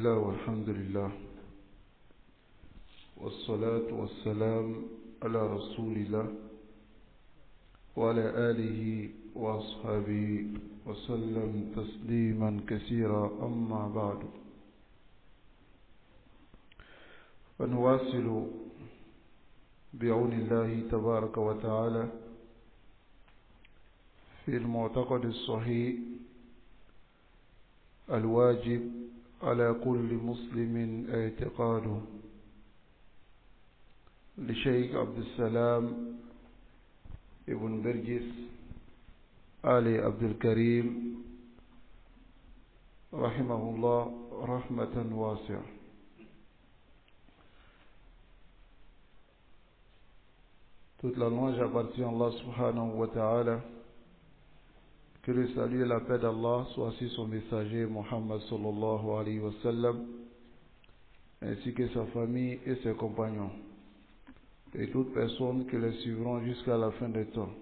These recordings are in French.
الله والحمد لله والصلاة والسلام على رسول الله وعلى آله وأصحابه وسلم تسليما كثيرا. أما بعد، فنواصل بعون الله تبارك وتعالى في المعتقد الصحيح الواجب على كل مسلم اعتقاده لشيخ عبد السلام ابن برجس آل عبد الكريم رحمه الله رحمة واسعة. Toute la louange appartient à Allah subhanahu wa ta'ala. Que le salut et la paix d'Allah soient sur son messager Muhammad sallallahu alayhi wa sallam, ainsi que sa famille et ses compagnons, et toutes personnes qui les suivront jusqu'à la fin des temps.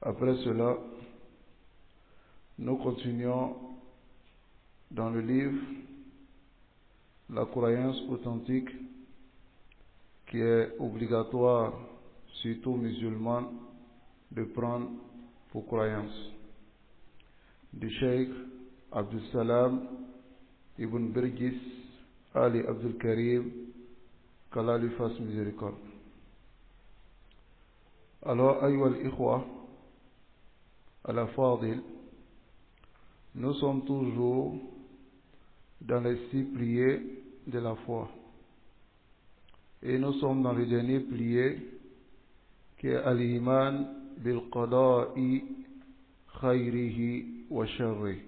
Après cela, nous continuons dans le livre La croyance authentique, qui est obligatoire, surtout musulman, de prendre pour croyance, du Cheikh Abdul Salam Ibn Birgis Ali Abdul Karim, qu'Allah lui fasse miséricorde. Alors, ayyuha al-ikhwa al-fadil, nous sommes toujours dans les 6 piliers de la foi. Et nous sommes dans le dernier pilier qui est al-iman bil-qada'i khayrihi wa sharrihi,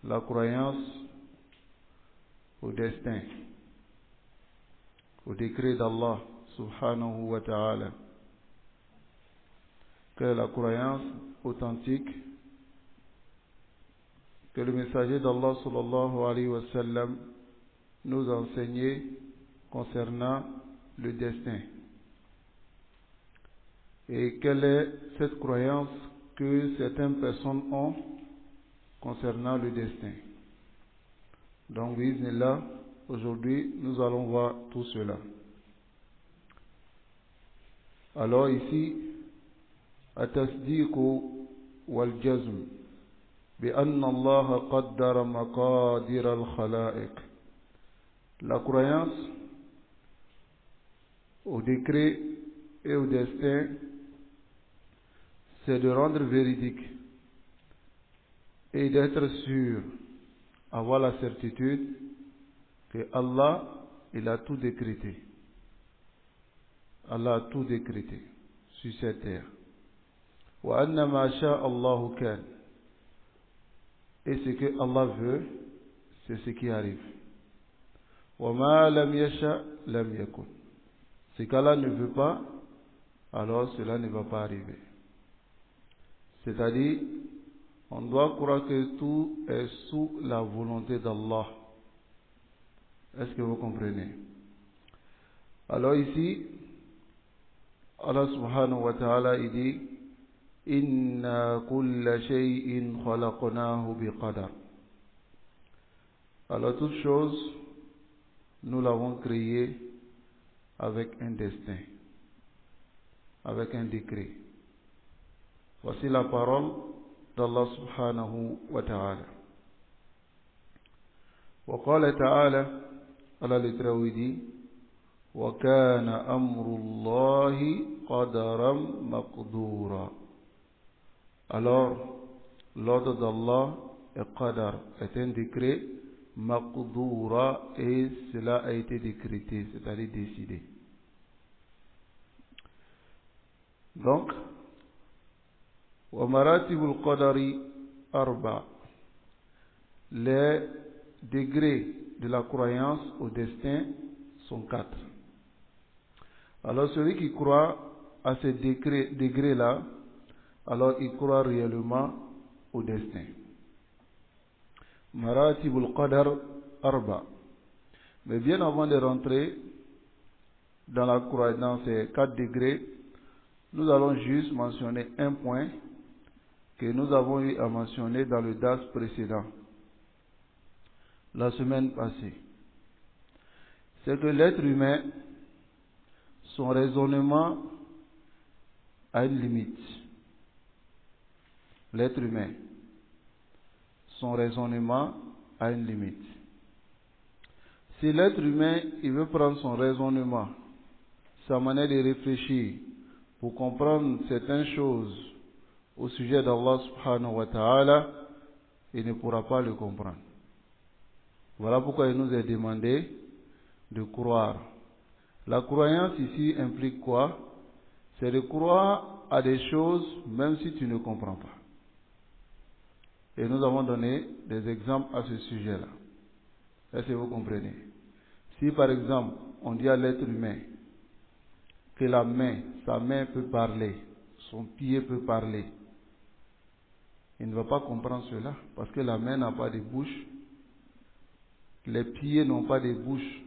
la croyance au destin, au décret d'Allah subhanahu wa ta'ala, que la croyance authentique que le messager d'Allah sallallahu alayhi wa sallam nous a enseigné concernant le destin. Et quelle est cette croyance que certaines personnes ont concernant le destin? Donc, bismillah, aujourd'hui, nous allons voir tout cela. Alors ici, at-tasdiqu wal-jazm bi-anna Allah qaddara maqadir al-khalaiq. La croyance au décret et au destin, c'est de rendre véridique et d'être sûr, avoir la certitude que Allah, il a tout décrété. Allah a tout décrété sur cette terre. Wa anna ma sha'a Allahu kan. Et ce que Allah veut, c'est ce qui arrive. Wa ma lam yasha lam yakun. Ce qu'Allah ne veut pas, alors cela ne va pas arriver. C'est-à-dire, on doit croire que tout est sous la volonté d'Allah. Est-ce que vous comprenez? Alors ici, Allah subhanahu wa ta'ala, il dit Inna kulla shay'in khalaqnahu biqadar. Alors toute chose, nous l'avons créée avec un destin, avec un décret. Voici la parole d'Allah subhanahu wa ta'ala. Wa qala ta'ala, Allah le dit, wa kana amrullahi qadaram maqdura. Alors, l'ordre d'Allah est qadar, est un décret maqdura, et cela a été décrété, c'est-à-dire décidé. Donc, wa maratibul qadari arba. Les degrés de la croyance au destin sont 4. Alors celui qui croit à ces degrés-là, alors il croit réellement au destin. Maratibul qadar arba. Mais bien avant de rentrer dans la croyance, dans ces 4 degrés, nous allons juste mentionner un point que nous avons eu à mentionner dans le DAS précédent. la semaine passée, c'est que l'être humain, son raisonnement a une limite. L'être humain, son raisonnement a une limite. Si l'être humain, il veut prendre son raisonnement, sa manière de réfléchir, pour comprendre certaines choses au sujet d'Allah subhanahu wa ta'ala, il ne pourra pas le comprendre. Voilà pourquoi il nous est demandé de croire. La croyance ici implique quoi? C'est de croire à des choses même si tu ne comprends pas. Et nous avons donné des exemples à ce sujet-là. Est-ce que vous comprenez? Si par exemple, on dit à l'être humain que la main, sa main peut parler, son pied peut parler, il ne va pas comprendre cela, parce que la main n'a pas de bouche, les pieds n'ont pas de bouche.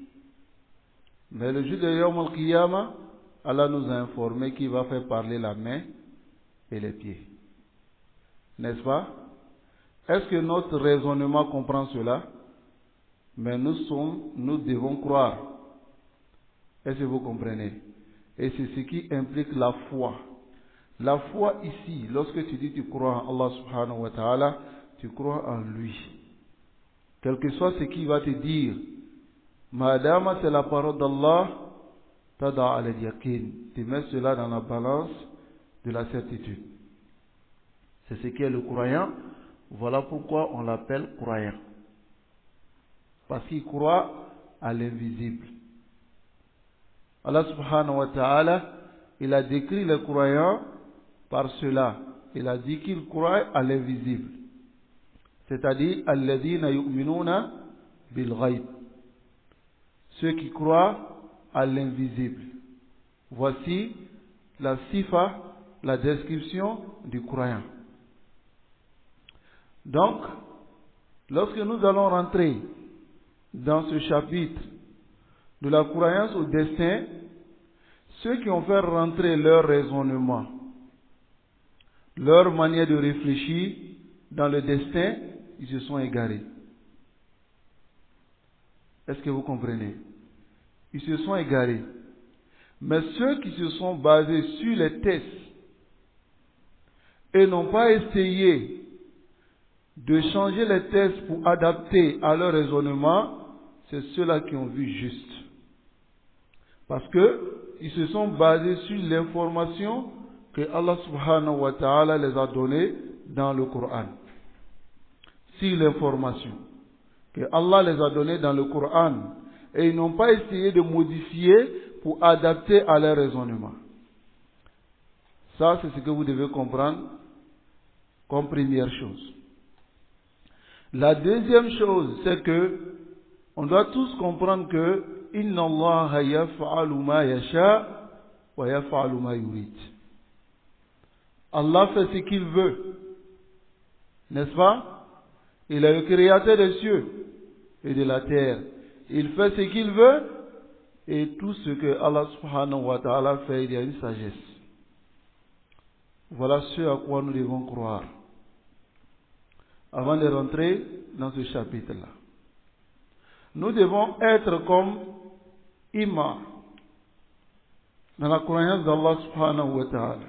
Mais le jour de Yawm al-Qiyamah, Allah nous a informé qu'il va faire parler la main et les pieds. N'est-ce pas? Est-ce que notre raisonnement comprend cela? Mais nous devons croire. Est-ce que vous comprenez? Et c'est ce qui implique la foi. La foi ici, lorsque tu dis tu crois en Allah subhanahu wa ta'ala, tu crois en lui. Quel que soit ce qu'il va te dire, madame c'est la parole d'Allah, tada al-yaqin. Tu mets cela dans la balance de la certitude. C'est ce qui est le croyant. Voilà pourquoi on l'appelle croyant. Parce qu'il croit à l'invisible. Allah subhanahu wa ta'ala, il a décrit les croyants par cela. Il a dit qu'ils croient à l'invisible. C'est-à-dire, alladhina yu'minuna bil ghaib. Ceux qui croient à l'invisible. Voici la sifa, la description du croyant. Donc, lorsque nous allons rentrer dans ce chapitre de la croyance au destin, ceux qui ont fait rentrer leur raisonnement, leur manière de réfléchir dans le destin, ils se sont égarés. Est-ce que vous comprenez? Ils se sont égarés. Mais ceux qui se sont basés sur les tests et n'ont pas essayé de changer les tests pour adapter à leur raisonnement, c'est ceux-là qui ont vu juste. Parce que ils se sont basés sur l'information que Allah subhanahu wa ta'ala les a donnée dans le Coran. Sur l'information que Allah les a donnée dans le Coran. Et ils n'ont pas essayé de modifier pour adapter à leur raisonnement. Ça, c'est ce que vous devez comprendre comme première chose. La deuxième chose, c'est que on doit tous comprendre que Inna Allah yaf'alu ma yasha wa yaf'alu ma yurid. Allah fait ce qu'il veut. N'est-ce pas? Il est le créateur des cieux et de la terre. Il fait ce qu'il veut et tout ce que Allah subhanahu wa ta'ala fait, il y a une sagesse. Voilà ce à quoi nous devons croire. Avant de rentrer dans ce chapitre-là. Nous devons être comme Ima dans la croyance d'Allah subhanahu wa ta'ala.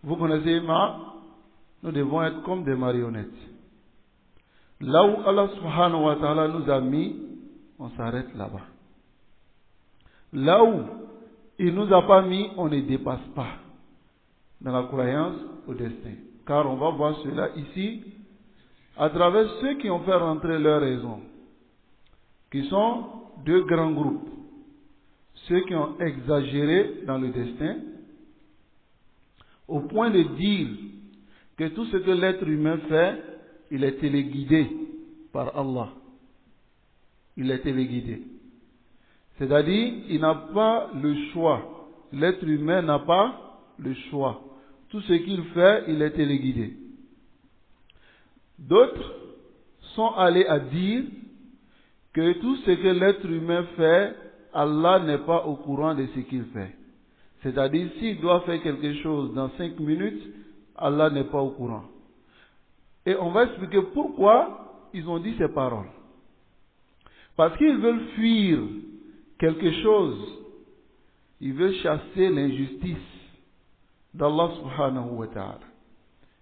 Vous connaissez Ima? Nous devons être comme des marionnettes. Là où Allah subhanahu wa ta'ala nous a mis, on s'arrête là-bas. Là où il ne nous a pas mis, on ne dépasse pas dans la croyance au destin. Car on va voir cela ici à travers ceux qui ont fait rentrer leur raison, qui sont deux grands groupes. Ceux qui ont exagéré dans le destin, au point de dire que tout ce que l'être humain fait, il est téléguidé par Allah. Il est téléguidé. C'est-à-dire, il n'a pas le choix. L'être humain n'a pas le choix. Tout ce qu'il fait, il est téléguidé. D'autres sont allés à dire que tout ce que l'être humain fait, Allah n'est pas au courant de ce qu'il fait. C'est-à-dire, s'il doit faire quelque chose dans 5 minutes, Allah n'est pas au courant. Et on va expliquer pourquoi ils ont dit ces paroles. Parce qu'ils veulent fuir quelque chose. Ils veulent chasser l'injustice d'Allah subhanahu wa ta'ala.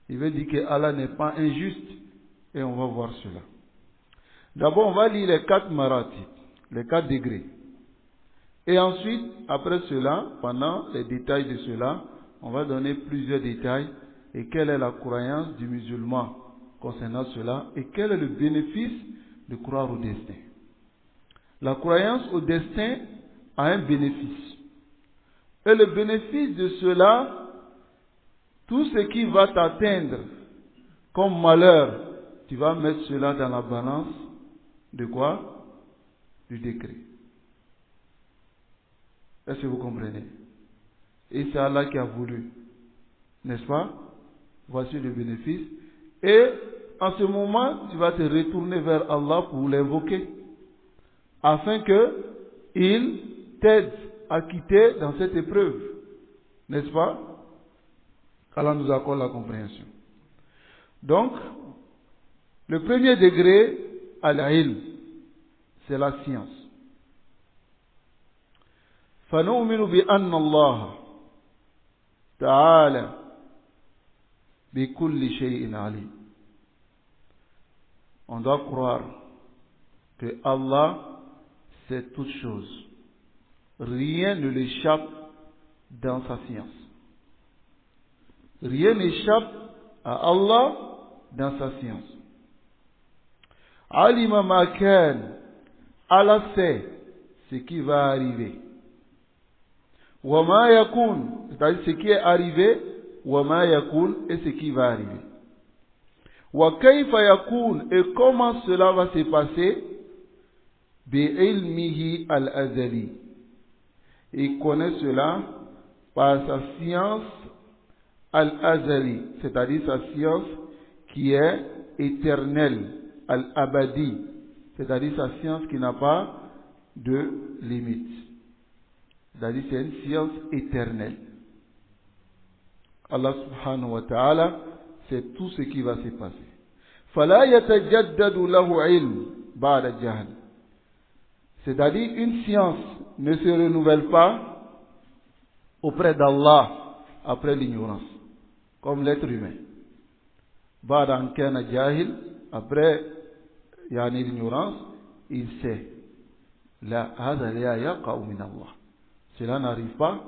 Ils veulent dire que Allah n'est pas injuste. Et on va voir cela. D'abord, on va lire les 4 maratib, les 4 degrés. Et ensuite, après cela, pendant les détails de cela, on va donner plusieurs détails et quelle est la croyance du musulman concernant cela et quel est le bénéfice de croire au destin. La croyance au destin a un bénéfice. Et le bénéfice de cela, tout ce qui va t'atteindre comme malheur, tu vas mettre cela dans la balance de quoi? Du décret. Est-ce que vous comprenez? Et c'est Allah qui a voulu. N'est-ce pas? Voici le bénéfice. Et en ce moment, tu vas te retourner vers Allah pour l'invoquer. Afin qu'il t'aide à quitter dans cette épreuve. N'est-ce pas? Allah nous accorde la compréhension. Donc, le premier degré, al-ilm, c'est la science. فَنُؤْمِنُ بِأَنَّ اللَّهَ تَعَالَى بِكُلِّ شَيْءٍ عَلِيمٍ. On doit croire que Allah sait toutes choses. Rien ne l'échappe dans sa science. Rien n'échappe à Allah dans sa science. Alima ma kan, Allah sait ce qui va arriver. Wa ma yakun, c'est-à-dire ce qui est arrivé, wa ma yakun, et ce qui va arriver. Wa kayfa yakun, et comment cela va se passer, bi ilmihi al-azali. Il connaît cela par sa science al-azali, c'est-à-dire sa science qui est éternelle, al-abadi, c'est-à-dire sa science qui n'a pas de limite. C'est-à-dire c'est une science éternelle. Allah subhanahu wa ta'ala sait tout ce qui va se passer. فَلَا يَتَجَدَّدُ لَهُ عِلْمٌ بَعْدَ جَهْلٍ. C'est-à-dire une science ne se renouvelle pas auprès d'Allah après l'ignorance, comme l'être humain. بعد أن كان جاهل, après l'ignorance, il sait. لا هذا لا يقع من الله. Cela n'arrive pas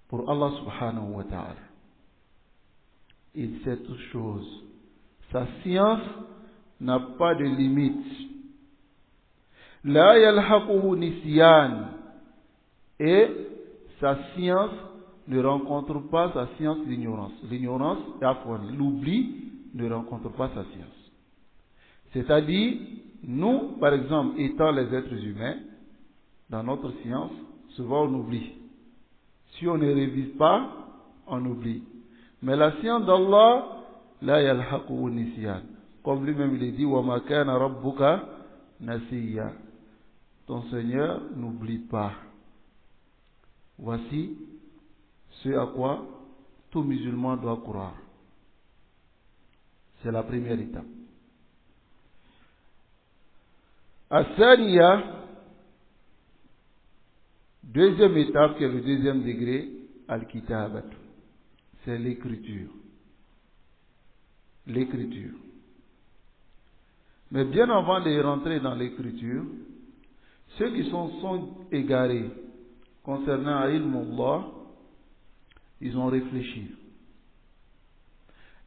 pour Allah subhanahu wa ta'ala. Il sait toutes choses. Sa science n'a pas de limite. La yalhaquhu nisyan. Et sa science ne rencontre pas sa science l'ignorance. L'ignorance, l'oubli ne rencontre pas sa science. C'est-à-dire, nous, par exemple, étant les êtres humains, dans notre science, souvent on oublie. Si on ne révise pas, on oublie. Mais la science d'Allah, la yalhaquhu nisyan. Comme lui-même il dit, wa ma kana rabbuka nasiya. Ton Seigneur n'oublie pas. Voici ce à quoi tout musulman doit croire. C'est la première étape. As-saniya, deuxième étape, qui est le deuxième degré, al-kitabat, c'est l'écriture. L'écriture. Mais bien avant de rentrer dans l'écriture, ceux qui sont égarés concernant ilmullah, ils ont réfléchi.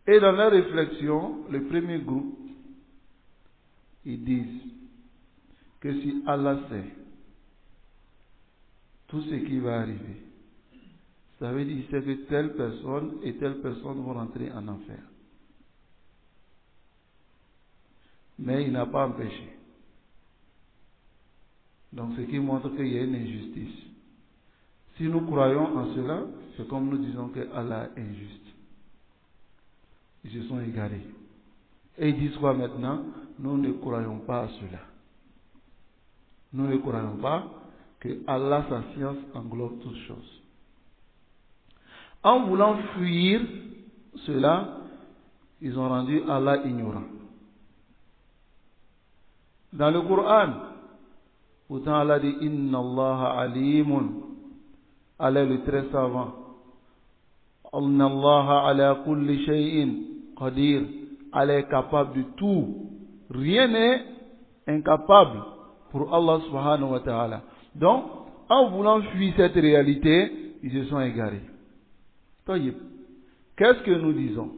Et dans leur réflexion, le premier groupe, ils disent que si Allah sait tout ce qui va arriver, ça veut dire que telle personne et telle personne vont rentrer en enfer. Mais il n'a pas empêché. Donc ce qui montre qu'il y a une injustice. Si nous croyons en cela, c'est comme nous disons que Allah est injuste. Ils se sont égarés. Et ils disent quoi maintenant? Nous ne croyons pas à cela. Nous ne croyons pas que Allah, sa science, englobe toutes choses. En voulant fuir cela, ils ont rendu Allah ignorant. Dans le Coran, Pourtant Allah dit Inna Allah alimun. Allah est le très savant. Inna Allah ala kulli shay'in qadir. Allah est capable de tout. Rien n'est incapable pour Allah subhanahu wa ta'ala. Donc, en voulant fuir cette réalité, ils se sont égarés. Qu'est-ce que nous disons?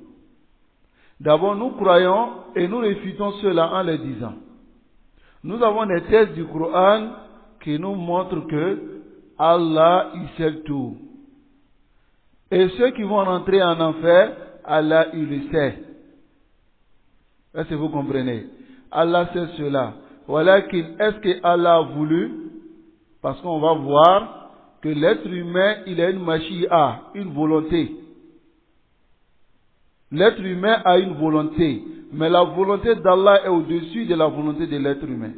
D'abord, nous croyons et nous réfutons cela en le disant. Nous avons des textes du Coran qui nous montrent que Allah, il sait tout. Et ceux qui vont rentrer en enfer, Allah, il le sait. Est-ce que vous comprenez? Allah sait cela. Voilà est-ce que Allah a voulu? Parce qu'on va voir que l'être humain, il a une mashia, une volonté. L'être humain a une volonté, mais la volonté d'Allah est au-dessus de la volonté de l'être humain.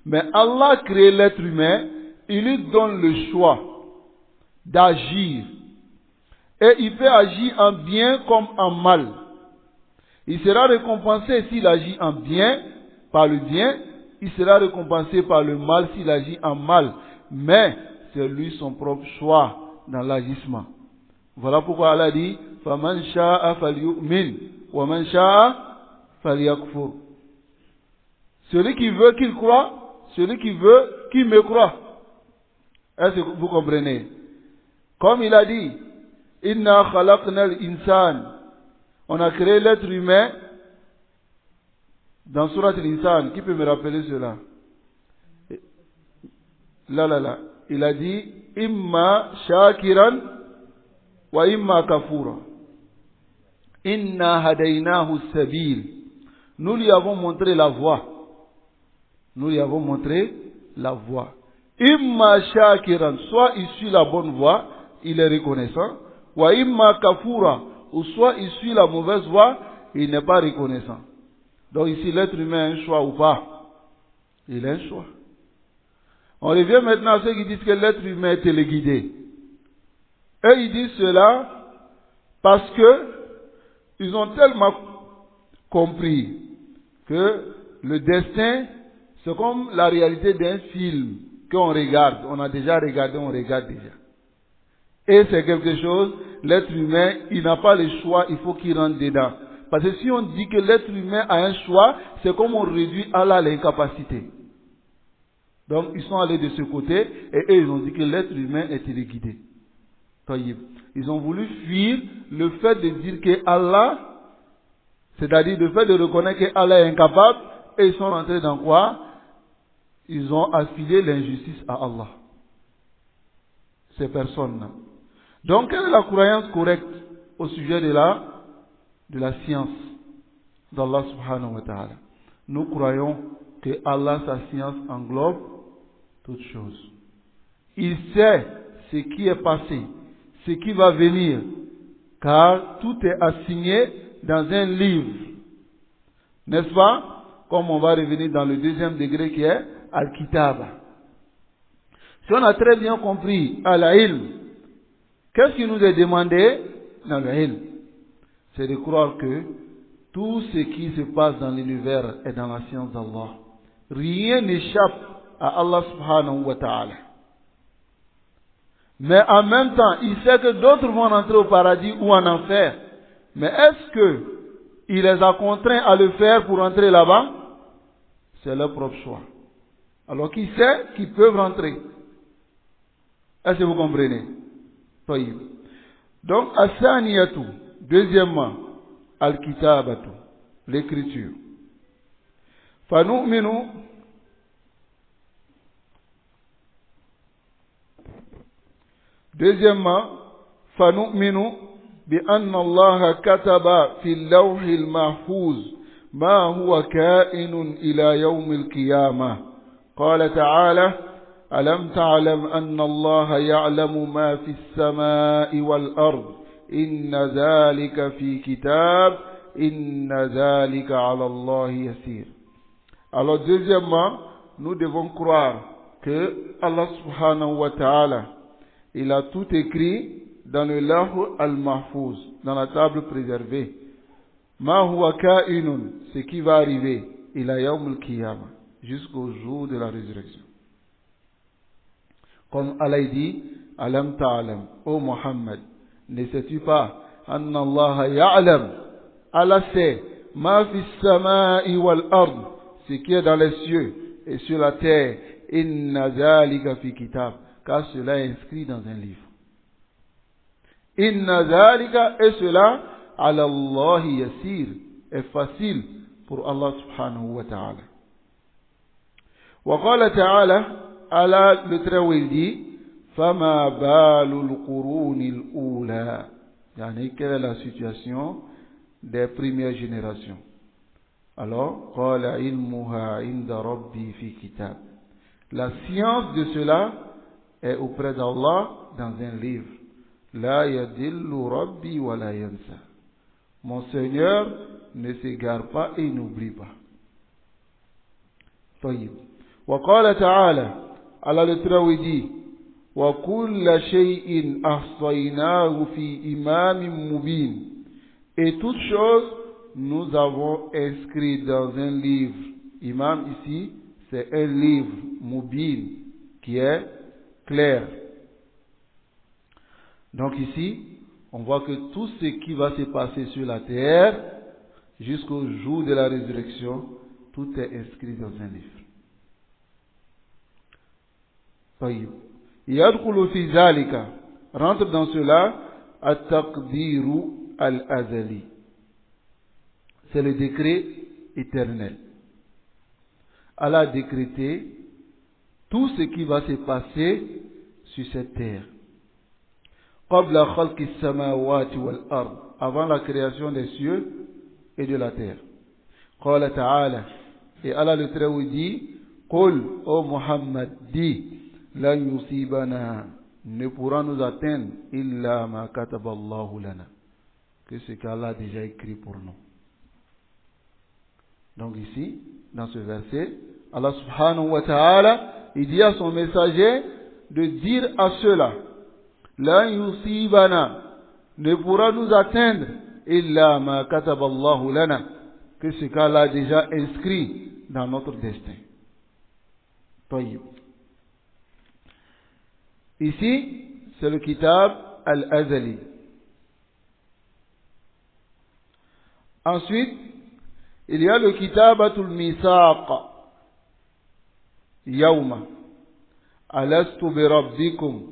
Mais Allah a créé l'être humain, il lui donne le choix d'agir. Et il peut agir en bien comme en mal. Il sera récompensé s'il agit en bien, par le bien, il sera récompensé par le mal s'il agit en mal. Mais c'est lui son propre choix dans l'agissement. Voilà pourquoi Allah dit فَمَنْ شَاءَ فَلْيُؤْمِنْ وَمَنْ شَاءَ فَلْيَكْفُرْ. Celui qui veut qu'il croit, celui qui veut qu'il me croit. Est-ce que vous comprenez? Comme il a dit Inna khalaqna al-insan. On a créé l'être humain dans Surat al-Insan. Qui peut me rappeler cela? Là. Il a dit Imma shakiran wa imma kafura. Inna hadaynahu sabil. Nous lui avons montré la voie. Nous lui avons montré la voie. Imma shakiran, soit il suit la bonne voie, il est reconnaissant. Wa imma kafura, ou soit il suit la mauvaise voie, il n'est pas reconnaissant. Donc ici, l'être humain a un choix ou pas? Il a un choix. On revient maintenant à ceux qui disent que l'être humain est téléguidé. Eux, ils disent cela parce que ils ont tellement compris que le destin, c'est comme la réalité d'un film qu'on regarde. On a déjà regardé, on regarde déjà. Et c'est quelque chose, l'être humain, il n'a pas le choix, il faut qu'il rentre dedans. Parce que si on dit que l'être humain a un choix, c'est comme on réduit Allah à l'incapacité. Donc ils sont allés de ce côté et eux ils ont dit que l'être humain est téléguidé. Ils ont voulu fuir le fait de dire que Allah, c'est-à-dire le fait de reconnaître que Allah est incapable, et ils sont rentrés dans quoi? Ils ont affilié l'injustice à Allah. Ces personnes-là. Donc quelle est la croyance correcte au sujet de la science d'Allah subhanahu wa ta'ala? Nous croyons que Allah, sa science englobe toutes choses. Il sait ce qui est passé, ce qui va venir, car tout est assigné dans un livre. N'est-ce pas? Comme on va revenir dans le deuxième degré qui est Al-Kitab. Si on a très bien compris Al-Ilm, qu'est-ce qui nous est demandé dans le Ilm? C'est de croire que tout ce qui se passe dans l'univers est dans la science d'Allah. Rien n'échappe à Allah subhanahu wa ta'ala. Mais en même temps, il sait que d'autres vont rentrer au paradis ou en enfer. Mais est-ce que il les a contraints à le faire pour entrer là-bas? C'est leur propre choix. Alors qu'il sait qu'ils peuvent rentrer. Est-ce que vous comprenez? Donc, As-Saniyatu, deuxièmement, Al-Kitabatu, l'écriture. Fanu'minu, deuxièmement, Fanu'minu بأن الله كتب في اللوح المحفوظ ما هو كائن إلى يوم القيامة. قال تعالى: ألم تعلم أن الله يعلم ما في السماء والأرض إن ذلك في كتاب إن ذلك على الله يسير. Alors deuxièmement, nous devons croire que Allah subhanahu wa ta'ala, il a tout écrit dans le Lahu al-Mahfouz, dans la table préservée. Ma huwa ka'inun, ce qui va arriver, ila yawm al-qiyamah, jusqu'au jour de la résurrection. Comme Allah dit, Alam ta'alam, ô Muhammad, ne sais-tu pas, Anna Allah ya'lam, Allah sait, ma fi samai wal ard, ce qui est dans les cieux et sur la terre, inna zalika fi kitab, car cela est inscrit dans un livre. Inna zalika, et cela, ala Allah yasir, est facile pour Allah subhanahu wa ta'ala. Wa qala ta'ala, Allah le très haut il dit, fama balul qurunil ula, yani quelle est la situation des premières générations. Alors, qala ilmuha inda rabbi fi kitab. La science de cela est auprès d'Allah dans un livre. La yadillu rabbi wa la yansa. Mon Seigneur ne s'égare pas et n'oublie pas. طيب. وقال تعالى, Allah le très haut dit, وَكُلَّ شَيْءٍ أَحْصَيْنَاهُ فِي إِمَامٍ مُبِينٍ. Et toutes choses, nous avons inscrit dans un livre. Imam ici, c'est un livre, Mubin, qui est clair. Donc ici, on voit que tout ce qui va se passer sur la terre, jusqu'au jour de la résurrection, tout est inscrit dans un livre. طيب. يدخل في ذلك, rentre dans cela, التقدير الأزلي. C'est le décret éternel. Allah a décrété tout ce qui va se passer sur cette terre. قبل خلق السماوات والأرض, avant la création des cieux et de la terre. قال تعالى, et Allah le très haut dit, قل, ô Muhammad, dit, لن يصيبنا, ne pourra nous atteindre, إلا ما كتب الله لنا, que ce qu'Allah a déjà écrit pour nous. Donc ici, dans ce verset, Allah subhanahu wa ta'ala, il dit à son messager de dire à ceux-là, لن يصيبنا, ne pourra nous atteindre, إلا ما كتب الله لنا, que ce qu'Allah a déjà inscrit dans notre destin. طيب. Ici, c'est le kitab al-Azali. Ensuite, il y a le kitabatul misaq. Yawma. Alastu bi rabbikum.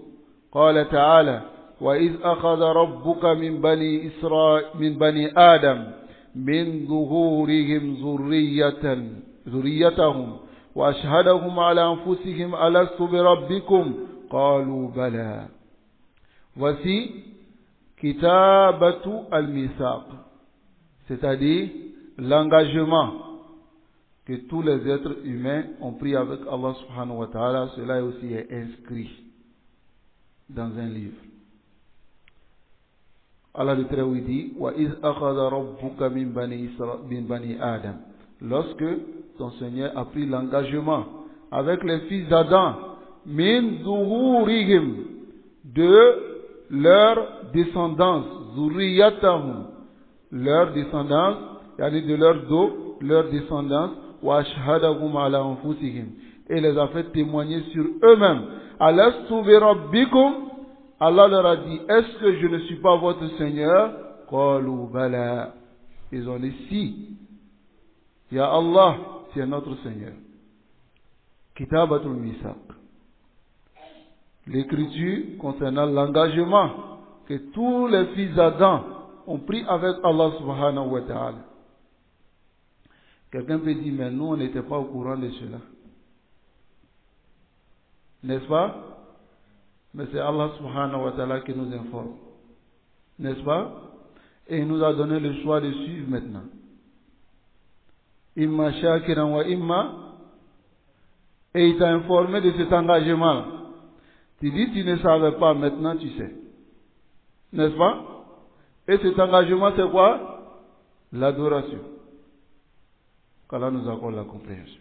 Qala ta'ala. وإذ أخذ ربك من بني آدم من ظهورهم ذريتهم وأشهدهم على أنفسهم ألست بربكم قالوا بلى. Voici kitabatu al-misaq, c'est-à-dire l'engagement que tous les êtres humains ont pris avec Allah subhanahu wa ta'ala. Cela aussi est inscrit dans un livre. Allah le très haut dit, وَإِذْ أَخَذَ رَبُّكَ مِنْ بَنِي آدَمَ, lorsque ton Seigneur a pris l'engagement avec les fils d'Adam, min zuhurihim, de leur descendance, zurriyatahum, leur descendance, yani de leur dos, leur descendance, wa ashhadahum ala anfusihim, et les a fait témoigner sur eux-mêmes. Alastu bi rabbikum, Allah leur a dit, est-ce que je ne suis pas votre Seigneur? Qalu bala. Ils ont dit si. Ya Allah, c'est notre Seigneur. Kitabatul misaq. L'écriture concernant l'engagement que tous les fils d'Adam ont pris avec Allah subhanahu wa ta'ala. Quelqu'un peut dire, mais nous on n'était pas au courant de cela. N'est-ce pas? Mais c'est Allah subhanahu wa ta'ala qui nous informe. N'est-ce pas? Et il nous a donné le choix de suivre maintenant. Imma shakiran wa imma. Et il t'a informé de cet engagement-là. Tu dis tu ne savais pas, maintenant tu sais. N'est-ce pas? Et cet engagement c'est quoi? L'adoration. Qu'Allah nous accorde la compréhension.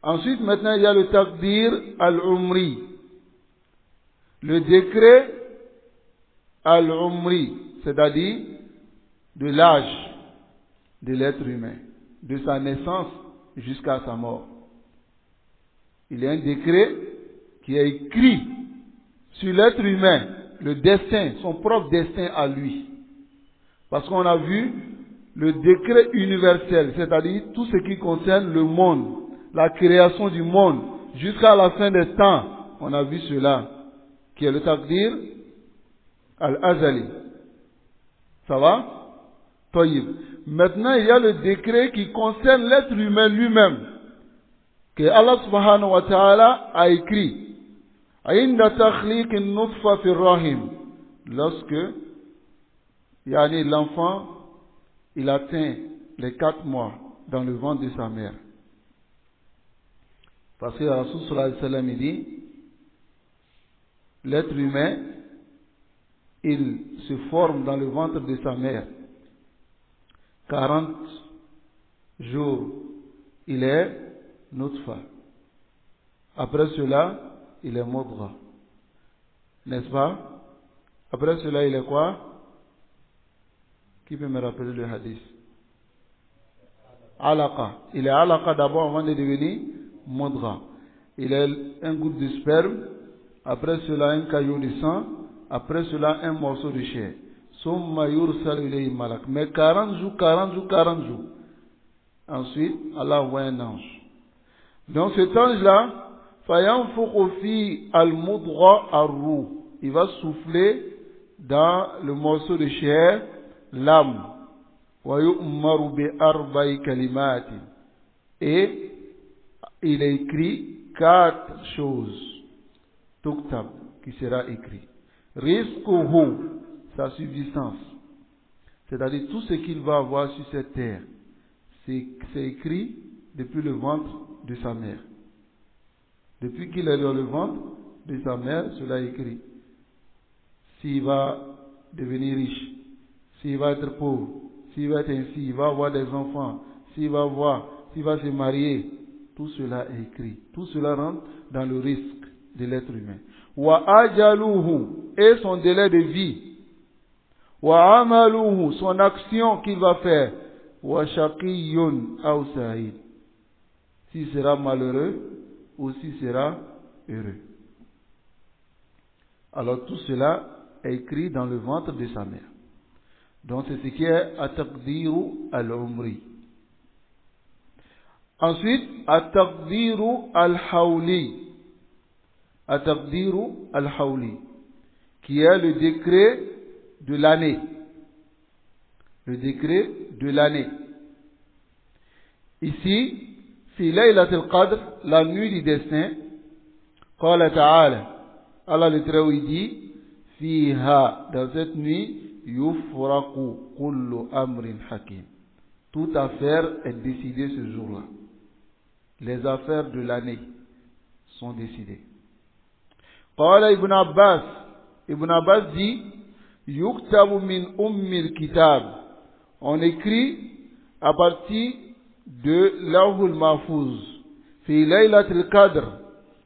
Ensuite, maintenant il y a le taqdir al-umri. Le décret al-umri, c'est-à-dire de l'âge de l'être humain, de sa naissance jusqu'à sa mort. Il y a un décret qui est écrit sur l'être humain, le destin, son propre destin à lui. Parce qu'on a vu le décret universel, c'est-à-dire tout ce qui concerne le monde, la création du monde, jusqu'à la fin des temps. On a vu cela, qui est le taqdir al-azali. Ça va? Taïb. Maintenant, il y a le décret qui concerne l'être humain lui-même, que Allah subhanahu wa ta'ala a écrit. Lorsque l'enfant il atteint les 4 mois dans le ventre de sa mère. Parce que Rasul sallallahu alayhi wa sallam il dit, l'être humain, il se forme dans le ventre de sa mère. 40 jours, il est nutfa. Après cela, il est mudgha. N'est-ce pas? Après cela, il est quoi? Qui peut me rappeler le hadith? Alaqa. Il est alaqa d'abord avant de devenir mudgha. Il est un goutte de sperme. Après cela, un caillou de sang. Après cela, un morceau de chair. Summa yursal ilayhi malak. Mais 40 jours. Ensuite, Allah envoie un ange. Donc cet ange-là, fayanfukhu fi al-mudgha ar-ruh. Il va souffler dans le morceau de chair l'âme. Wa yu'maru bi arba'i kalimati. Et il est écrit 4 choses. Tuktab, qui sera écrit. Rizquhu, sa subsistance. C'est-à-dire tout ce qu'il va avoir sur cette terre. C'est écrit depuis le ventre de sa mère. Depuis qu'il est dans le ventre de sa mère, cela est écrit. S'il va devenir riche, s'il va être pauvre, s'il va être ainsi, il va avoir des enfants, s'il va se marier, tout cela est écrit. Tout cela rentre dans le risque de l'être humain. Wa ajaluhu, et son délai de vie. Wa amaluhu, son action qu'il va faire. Wa shaqiyyun aw sa'id, s'il sera malheureux ou s'il sera heureux. Alors tout cela est écrit dans le ventre de sa mère. Donc c'est ce qui est at-taqdiru al-umri. Ensuite, at-taqdiru al-hawli. At-taqdiru al-hawli, qui est le décret de l'année. Le décret de l'année. Ici, fi laylatul qadr, la nuit du destin, qala ta'ala, Allah le très haut dit, fiha, dans cette nuit, yufraqu kullu amrin hakim. Toute affaire est décidée ce jour-là. Les affaires de l'année sont décidées. Qala Ibn Abbas dit, yuktabu min ummil kitab. On écrit à partir de Lawhul Mahfouz. Fi laylatul qadr.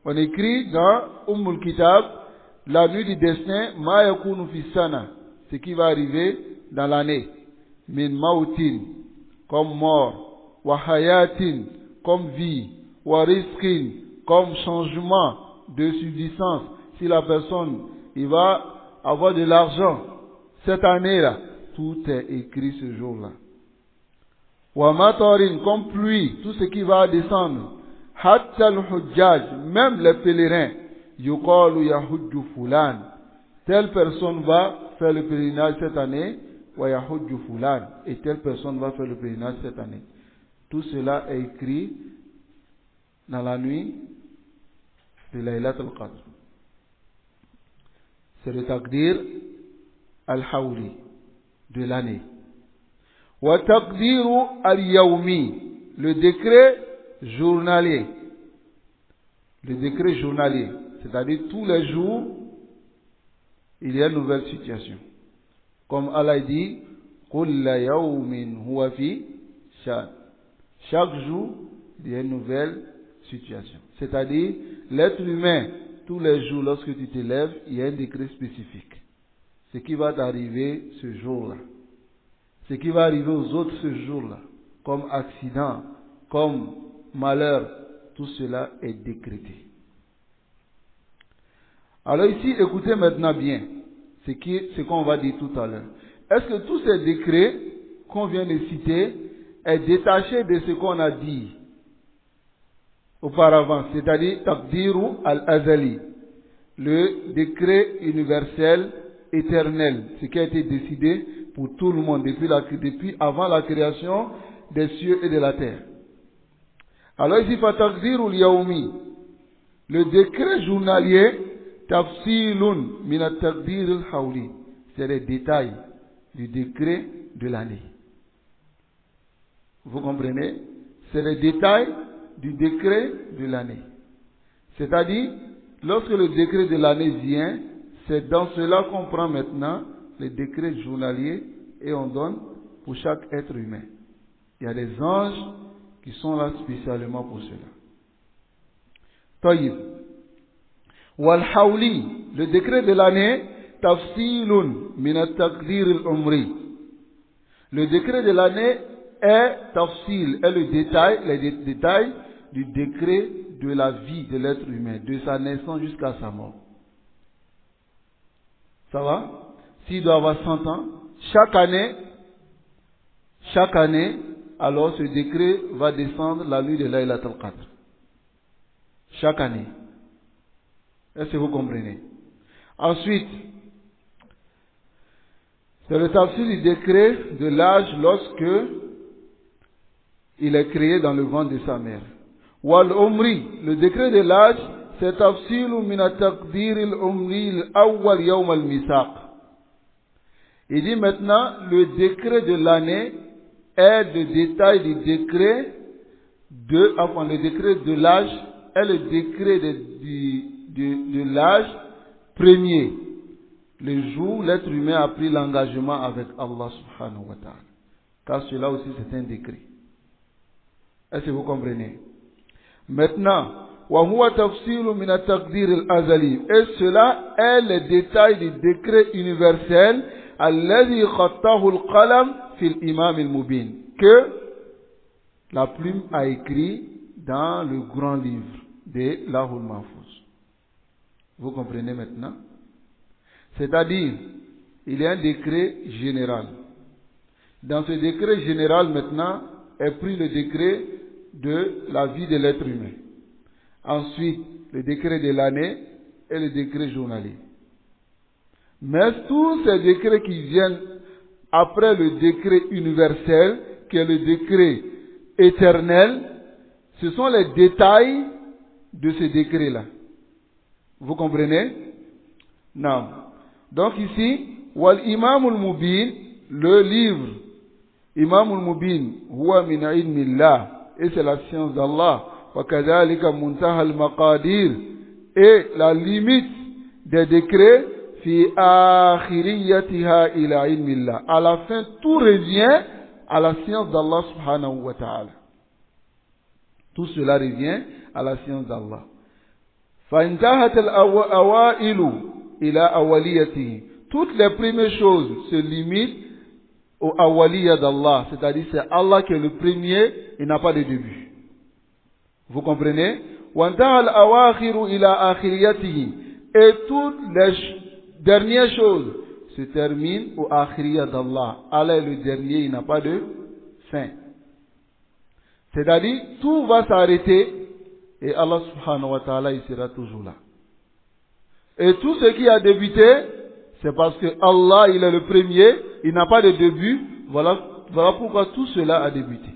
On écrit dans Ummul Kitab, la nuit du destin, ma yakunu fi sana, ce qui va arriver dans l'année. Min mautin, comme mort. Wa hayatin, comme vie. Wa rizqin, comme changement de subsistance. Si la personne, il va avoir de l'argent cette année-là, tout est écrit ce jour-là. Wa matarin, comme pluie, tout ce qui va descendre. Hatta al-hujjaj, même les pèlerins. Yuqalu yahujju fulan. Telle personne va faire le pèlerinage cette année. Wa yahujju fulan. Et telle personne va faire le pèlerinage cette année. Tout cela est écrit dans la nuit de Laylatul Qadr. C'est le taqdir al-hawli de l'année. Wa taqdiru al-yawmi, le décret journalier. Le décret journalier, c'est-à-dire tous les jours, il y a une nouvelle situation. Comme Allah dit, kulla yawmin huwa fi shan. Chaque jour, il y a une nouvelle situation. C'est-à-dire, l'être humain, tous les jours, lorsque tu te lèves, il y a un décret spécifique. Ce qui va t'arriver ce jour-là. Ce qui va arriver aux autres ce jour-là. Comme accident, comme malheur, tout cela est décrété. Alors ici, écoutez maintenant bien ce qu'on va dire tout à l'heure. Est-ce que tous ces décrets qu'on vient de citer est détaché de ce qu'on a dit auparavant, c'est-à-dire Taqdiru al-Azali, le décret universel éternel, ce qui a été décidé pour tout le monde depuis avant la création des cieux et de la terre. Alors ici, Taqdiru al-Yawmi, le décret journalier, Tafsilun min at-Taqdir al-Hawli, c'est les détails du décret de l'année. Vous comprenez? C'est les détails du décret de l'année. C'est-à-dire, lorsque le décret de l'année vient, c'est dans cela qu'on prend maintenant les décrets journaliers et on donne pour chaque être humain. Il y a des anges qui sont là spécialement pour cela. Taïb. Wal-Hawli, le décret de l'année, Tafsilun min at-Taqdir al-Umri. Le décret de l'année est tafsil, est le détail, les détails du décret de la vie de l'être humain, de sa naissance jusqu'à sa mort. Ça va? S'il doit avoir 100 ans, chaque année, alors ce décret va descendre la nuit de Laylatul Qadr. Chaque année. Est-ce que vous comprenez? Ensuite, c'est le tafsir du décret de l'âge lorsque il est créé dans le ventre de sa mère. Wal umri, le décret de l'âge, c'est tafsilu min at-taqdir al-umri al-awwal yawm al-misaq. Il dit maintenant, le décret de l'année est le détail du décret le décret de l'âge est le décret de l'âge premier. Le jour où l'être humain a pris l'engagement avec Allah subhanahu wa ta'ala. Car cela aussi c'est un décret. Est-ce que vous comprenez? Maintenant, وَهُوَ تَفْصِيلٌ مِنَ التَّقْدِيرِ الْأَزَلِي. Et cela est le détail du décret universel الَّذِي خَطَّهُ الْقَلَمْ فِي الْإِمَامِ الْمُبِينِ, que la plume a écrit dans le grand livre de Lahul Mahfouz. Vous comprenez maintenant? C'est-à-dire, il y a un décret général. Dans ce décret général maintenant est pris le décret de la vie de l'être humain. Ensuite, le décret de l'année et le décret journalier. Mais tous ces décrets qui viennent après le décret universel, qui est le décret éternel, ce sont les détails de ce décret-là. Vous comprenez? Non. Donc ici, wal imamul mubin, le livre, imamul mubin, huwa min ilmillah, et c'est la science d'Allah, wa kadhalika muntaha al-maqadir, et la limite des décrets, fi akhiriyatiha ila ilmillah. À la fin, tout revient à la science d'Allah subhanahu wa ta'ala. Tout cela revient à la science d'Allah. فَإِنْتَهَتَ الْأَوَائِلُ إِلَى أَوَلِيَتِهِ. Toutes les premières choses se limitent au awaliya d'Allah, c'est-à-dire c'est Allah qui est le premier, il n'a pas de début. Vous comprenez? وَانْتَهَ الْأَوَاخِرُ إِلَى آخِرِيَتِهِ. Et toutes les dernières choses se terminent au akhiriya d'Allah. Allah est le dernier, il n'a pas de fin. C'est-à-dire, tout va s'arrêter et Allah subhanahu wa ta'ala, il sera toujours là. Et tout ce qui a débuté, c'est parce que Allah, il est le premier, il n'a pas de début. Voilà pourquoi tout cela a débuté.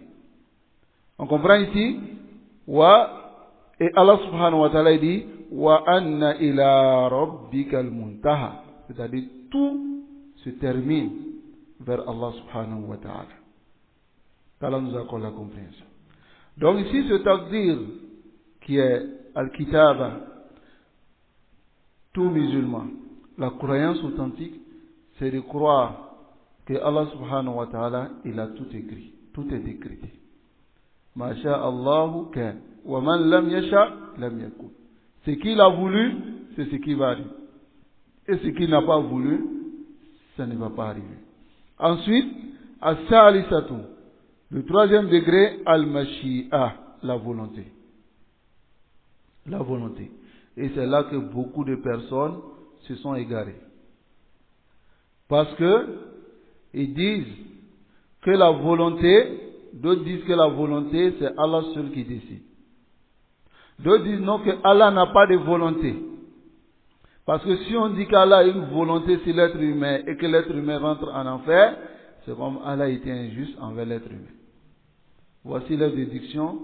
On comprend ici? Et Allah subhanahu wa ta'ala dit, wa anna ila rabbika al-muntaha. C'est-à-dire, tout se termine vers Allah subhanahu wa ta'ala. qu'Allah nous accorde la compréhension. Donc ici, ce taqdir qui est al-kitaba, tout musulman, la croyance authentique, c'est de croire que Allah subhanahu wa ta'ala, il a tout écrit, tout est décrété. Ma sha'Allahu kan, wa man lam yasha lam yakun. Ce qu'il a voulu, c'est ce qui va arriver. Et ce qu'il n'a pas voulu, ça ne va pas arriver. Ensuite, as-salisatu, le troisième degré, al-mashi'a, la volonté. La volonté. Et c'est là que beaucoup de personnes se sont égarées. Parce que ils disent que la volonté, d'autres disent que la volonté, c'est Allah seul qui décide. D'autres disent non, que Allah n'a pas de volonté. Parce que si on dit qu'Allah a une volonté sur l'être humain et que l'être humain rentre en enfer, c'est comme Allah était injuste envers l'être humain. Voici leur déduction.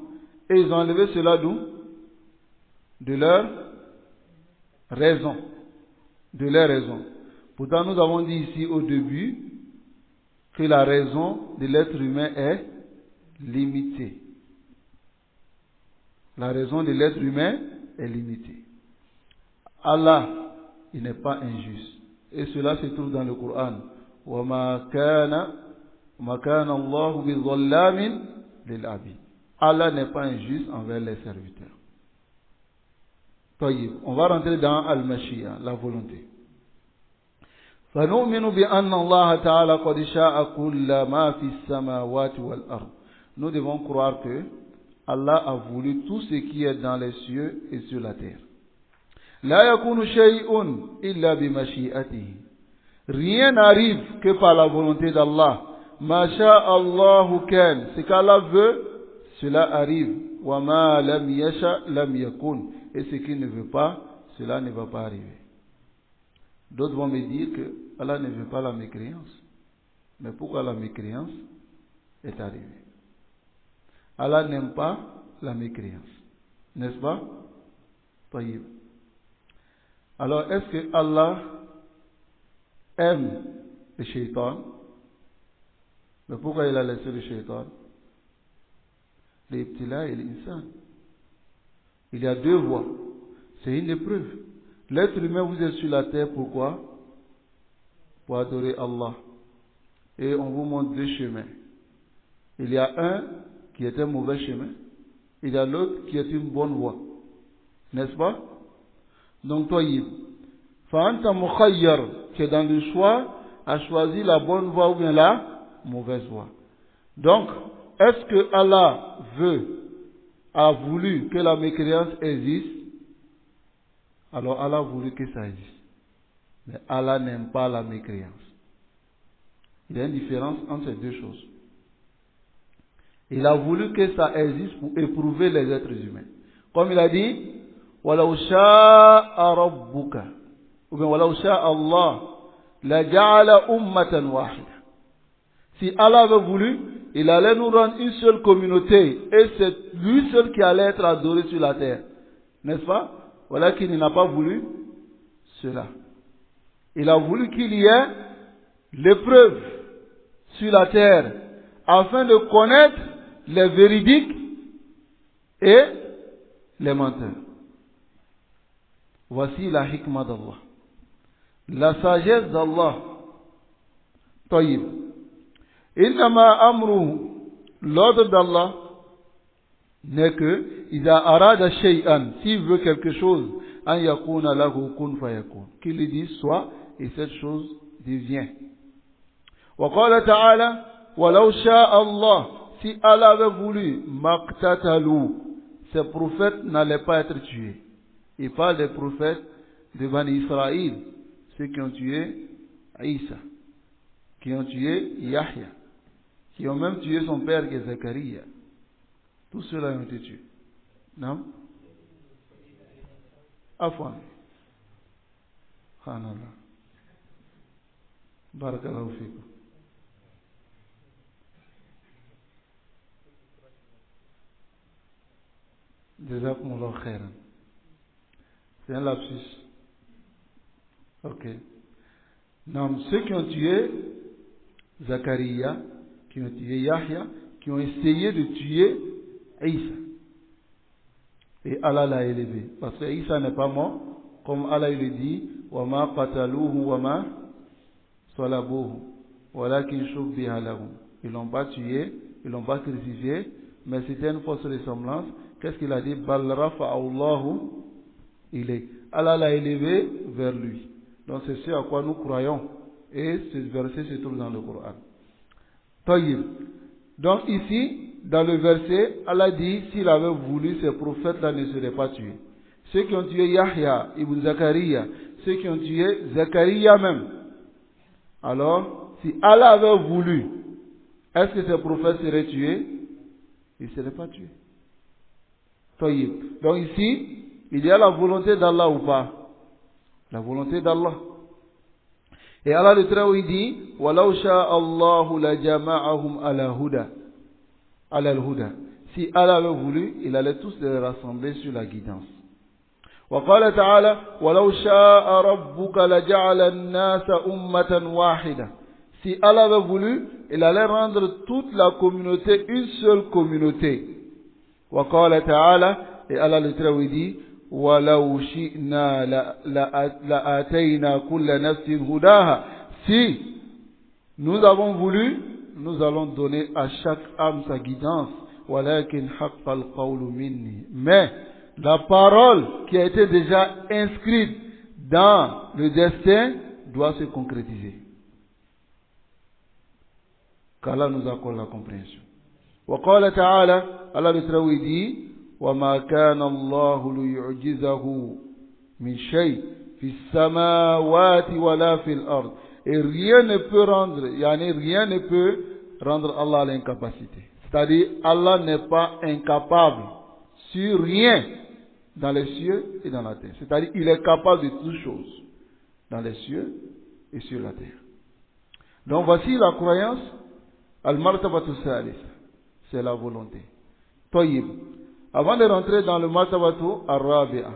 Et ils ont enlevé cela d'où? De leur raison. De leur raison. Pourtant, nous avons dit ici au début que la raison de l'être humain est limitée. La raison de l'être humain est limitée. Allah, il n'est pas injuste. Et cela se trouve dans le Coran. وَمَا كَانَ اللَّهُ بِظَلَّامٍ لِلْعَبِيدِ. Allah n'est pas injuste envers les serviteurs. On va rentrer dans Al-Mashiyya, la volonté. فَنُؤْمِنُ بِأَنَّ اللَّهَ تَعَالَى قَدْ شَاءَ كُلَّ مَا فِي السَّمَاوَاتِ وَالْأَرْضِ. Nous devons croire que Allah a voulu tout ce qui est dans les cieux et sur la terre. لا يكون شيء إلا بمشيئته. Rien n'arrive que par la volonté d'Allah. ما شاء الله كان. Ce qu'Allah veut, cela arrive. وما لم يشأ لم يكن. Et ce qu'il ne veut pas, cela ne va pas arriver. D'autres vont me dire que Allah ne veut pas la mécréance. Mais pourquoi la mécréance est arrivée? Allah n'aime pas la mécréance. N'est-ce pas? Taïb. Alors, est-ce que Allah aime le shaitan? Mais pourquoi il a laissé le shaitan? L'ibtila et l'insan. Il y a deux voies. C'est une épreuve. L'être humain, vous êtes sur la terre, pourquoi? Pour adorer Allah. Et on vous montre deux chemins. Il y a un qui est un mauvais chemin. Il y a l'autre qui est une bonne voie. N'est-ce pas? Donc, toi, Fa'anta mukhayyar, qui est dans le choix, a choisi la bonne voie ou bien la mauvaise voie. Donc, est-ce que Allah a voulu que la mécréance existe? Alors Allah a voulu que ça existe. Mais Allah n'aime pas la mécréance. Il y a une différence entre ces deux choses. Il a voulu que ça existe pour éprouver les êtres humains. Comme il a dit, وَلَوْ شَاءَ رَبُّكَ ou bien وَلَوْ شَاءَ اللَّهُ لَجَعَلَ أُمَّةً وَاحِدَةً. Si Allah avait voulu, il allait nous rendre une seule communauté et c'est lui seul qui allait être adoré sur la terre. N'est-ce pas? Voilà qu'il n'a pas voulu cela. Il a voulu qu'il y ait l'épreuve sur la terre afin de connaître les véridiques et les menteurs. Voici la hikmah d'Allah. La sagesse d'Allah. Taïb. Innama amruhu. L'ordre d'Allah n'est que, إذا أراد شيئا, s'il veut quelque chose, أن يكون له كن فيكون. Qu'il lui dise soit, et cette chose devient. وقال تعالى, ولو شاء الله, si Allah avait voulu, مقتتلوا, ces prophètes n'allaient pas être tués. Il parle des prophètes de Bani Israël, ceux qui ont tué Isa, qui ont tué Yahya, qui ont même tué son père qui est Zacharia. Tous ceux-là ont été tués. Non? Afwan. Hanallah. Barakallahu fikum. Jazakumullahu khairan. C'est un lapsus. Ok. Non, ceux qui ont tué Zacharia, qui ont tué Yahya, qui ont essayé de tuer Isa. Et Allah l'a élevé. Parce que Isa n'est pas mort. Comme Allah le dit, وَمَا قَتَلُوهُ وَمَا صَلَبُوهُ وَلَكِنْ شُبِّهَ لَهُمْ. Ils l'ont pas tué, ils l'ont pas crucifié, mais c'était une fausse ressemblance. Qu'est-ce qu'il a dit? بَلْ رَفَعَهُ اللَّهُ إِلَيْهِ. Allah l'a élevé vers lui. Donc c'est ce à quoi nous croyons. Et ce verset se trouve dans le Coran. Taïb. Donc ici, dans le verset, Allah dit, s'il avait voulu, ces prophètes-là ne seraient pas tués. ceux qui ont tué Yahya ibn Zakaria, ceux qui ont tué Zakaria même. Alors, si Allah avait voulu, est-ce que ces prophètes seraient tués? Ils ne seraient pas tués. Donc ici, il y a la volonté d'Allah ou pas? La volonté d'Allah. Et Allah le Très-Haut dit, وَلَوْ شَاءَ اللَّهُ لَجَمَعَهُمْ عَلَى الْهُدَى. Si Allah avait voulu, il allait tous les rassembler sur la guidance. وقال تعالى ولو شاء ربك لجعل الناس أمة واحدة. Si Allah avait voulu, il allait rendre toute la communauté une seule communauté. وقال تعالى, et Allah le Très-Haut dit, ولو شئنا لآتينا كل نفس هداها. Si nous avons voulu, nous allons donner à chaque âme sa guidance. ولكن حق القول مني. Mais la parole qui a été déjà inscrite dans le destin doit se concrétiser. Qu'Allah nous accorde la compréhension. وقال تعالى, Allah le Très-Haut dit, وما كان الله ليعجزه من شيء في السماوات ولا في الأرض. Et rien ne peut rendre Allah à l'incapacité. C'est-à-dire, Allah n'est pas incapable sur rien dans les cieux et dans la terre. C'est-à-dire, il est capable de toutes choses dans les cieux et sur la terre. Donc voici la croyance al-martabatu salis, c'est la volonté. Tayyib. Avant de rentrer dans le martabatu ar-rabi'a,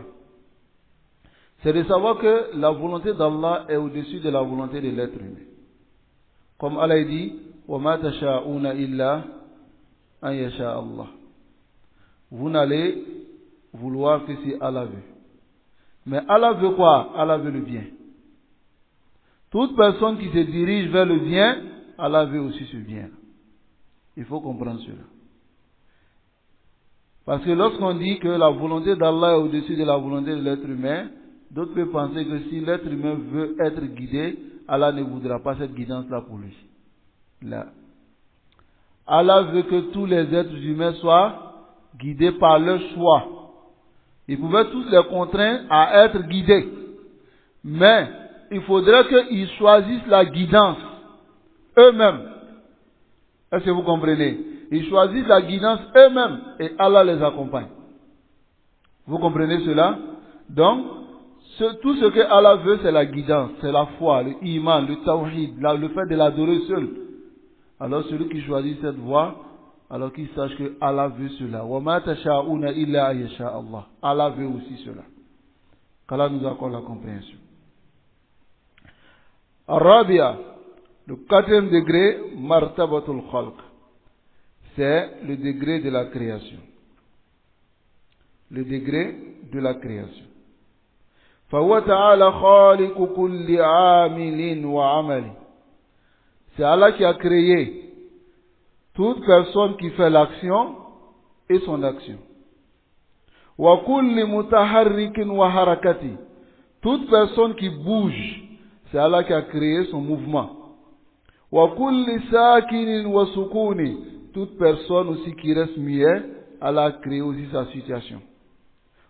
c'est de savoir que la volonté d'Allah est au-dessus de la volonté de l'être humain. Comme Allah dit, وَمَا تَشَاءُونَ إِلَّا أَنْ يَشَاءَ اللَّهُ. Vous n'allez vouloir que si Allah veut. Mais Allah veut quoi? Allah veut le bien. Toute personne qui se dirige vers le bien, Allah veut aussi ce bien. Il faut comprendre cela. Parce que lorsqu'on dit que la volonté d'Allah est au-dessus de la volonté de l'être humain, d'autres peuvent penser que si l'être humain veut être guidé, Allah ne voudra pas cette guidance-là pour lui. Là. Allah veut que tous les êtres humains soient guidés par leur choix. Ils pouvaient tous les contraindre à être guidés. Mais il faudrait qu'ils choisissent la guidance eux-mêmes. Est-ce que vous comprenez? Ils choisissent la guidance eux-mêmes et Allah les accompagne. Vous comprenez cela? Donc, tout ce que Allah veut, c'est la guidance, c'est la foi, le iman, le tawhid, le fait de l'adorer seul. Alors celui qui choisit cette voie, alors qu'il sache que Allah veut cela. وَمَا تَشَاءُونَ إِلَّا أَن يَشَاءَ اللَّهُ. Allah veut aussi cela. Qu'Allah nous accorde la compréhension. Ar-Rabi'a, le 4e degré, martabatul khalq. C'est le degré de la création. Le degré de la création. فَهُوَ تَعَالَى خَالِقُ كُلِّ عَامِلٍ وَعَمَلٍ. C'est Allah qui a créé toute personne qui fait l'action et son action. وَكُلِّ مُتَحَرِّكٍ وَحَرَكَةٍ. Toute personne qui bouge, c'est Allah qui a créé son mouvement. وَكُلِّ سَاكِنٍ وَسُكُونٍ. Toute personne aussi qui reste muette, Allah a créé aussi sa situation.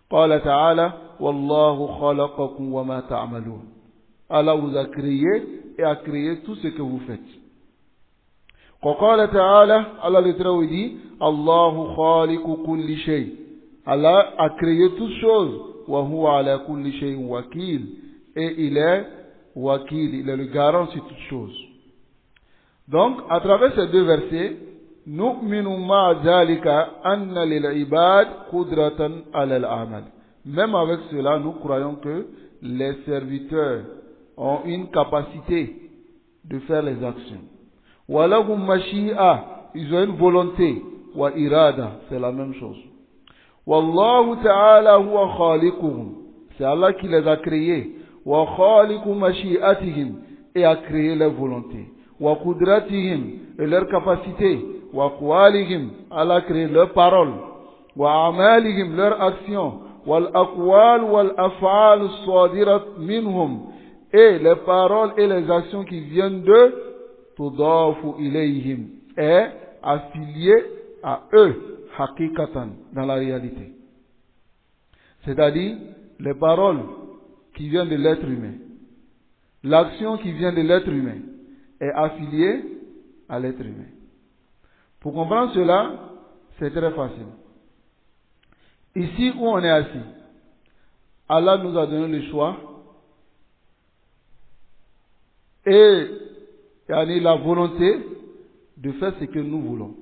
قال تعالى والله خلقكم وما تعملون. Allah vous a créé et a créé tout ce que vous faites. وقال تعالى, Allah le Très-Haut dit, الله خالق كل شيء. Allah a créé toutes choses. وهو على كل شيء وكيل. Et il est wakil, il est le garant sur toutes choses. Donc, à travers ces deux versets, نؤمن مع ذلك أن للعباد قدرة على العمل. Même avec cela, nous croyons que les serviteurs ont une capacité de faire les actions. وَلَهُمْ مَشِيئَةٌ. Ils ont une volonté. وَإِرَادَةٌ. C'est la même chose. وَاللَّهُ تَعَالَى هُوَ خَالِقُهُمْ. C'est Allah qui les a créés. وَخَالِقُ مَشِيئَتِهِمْ. Et a créé leur volonté. وَقُدْرَتِهِمْ. Et leur capacité. وَأَقْوَالِهِمْ. Allah a créé leurs paroles. وَأَعْمَالِهِمْ. Leurs actions. وَالْأَقْوَالُ وَالْأَفْعَالُ الصَّادِرَةُ مِنْهُمْ. Et les paroles et les actions qui viennent d'eux, تُضَافُ إِلَيْهِمْ. est affilié à eux, حَقِيقَةً, dans la réalité. C'est-à-dire les paroles qui viennent de l'être humain, l'action qui vient de l'être humain est affiliée à l'être humain. Pour comprendre cela, c'est très facile. Ici où on est assis, Allah nous a donné le choix et la volonté de faire ce que nous voulons,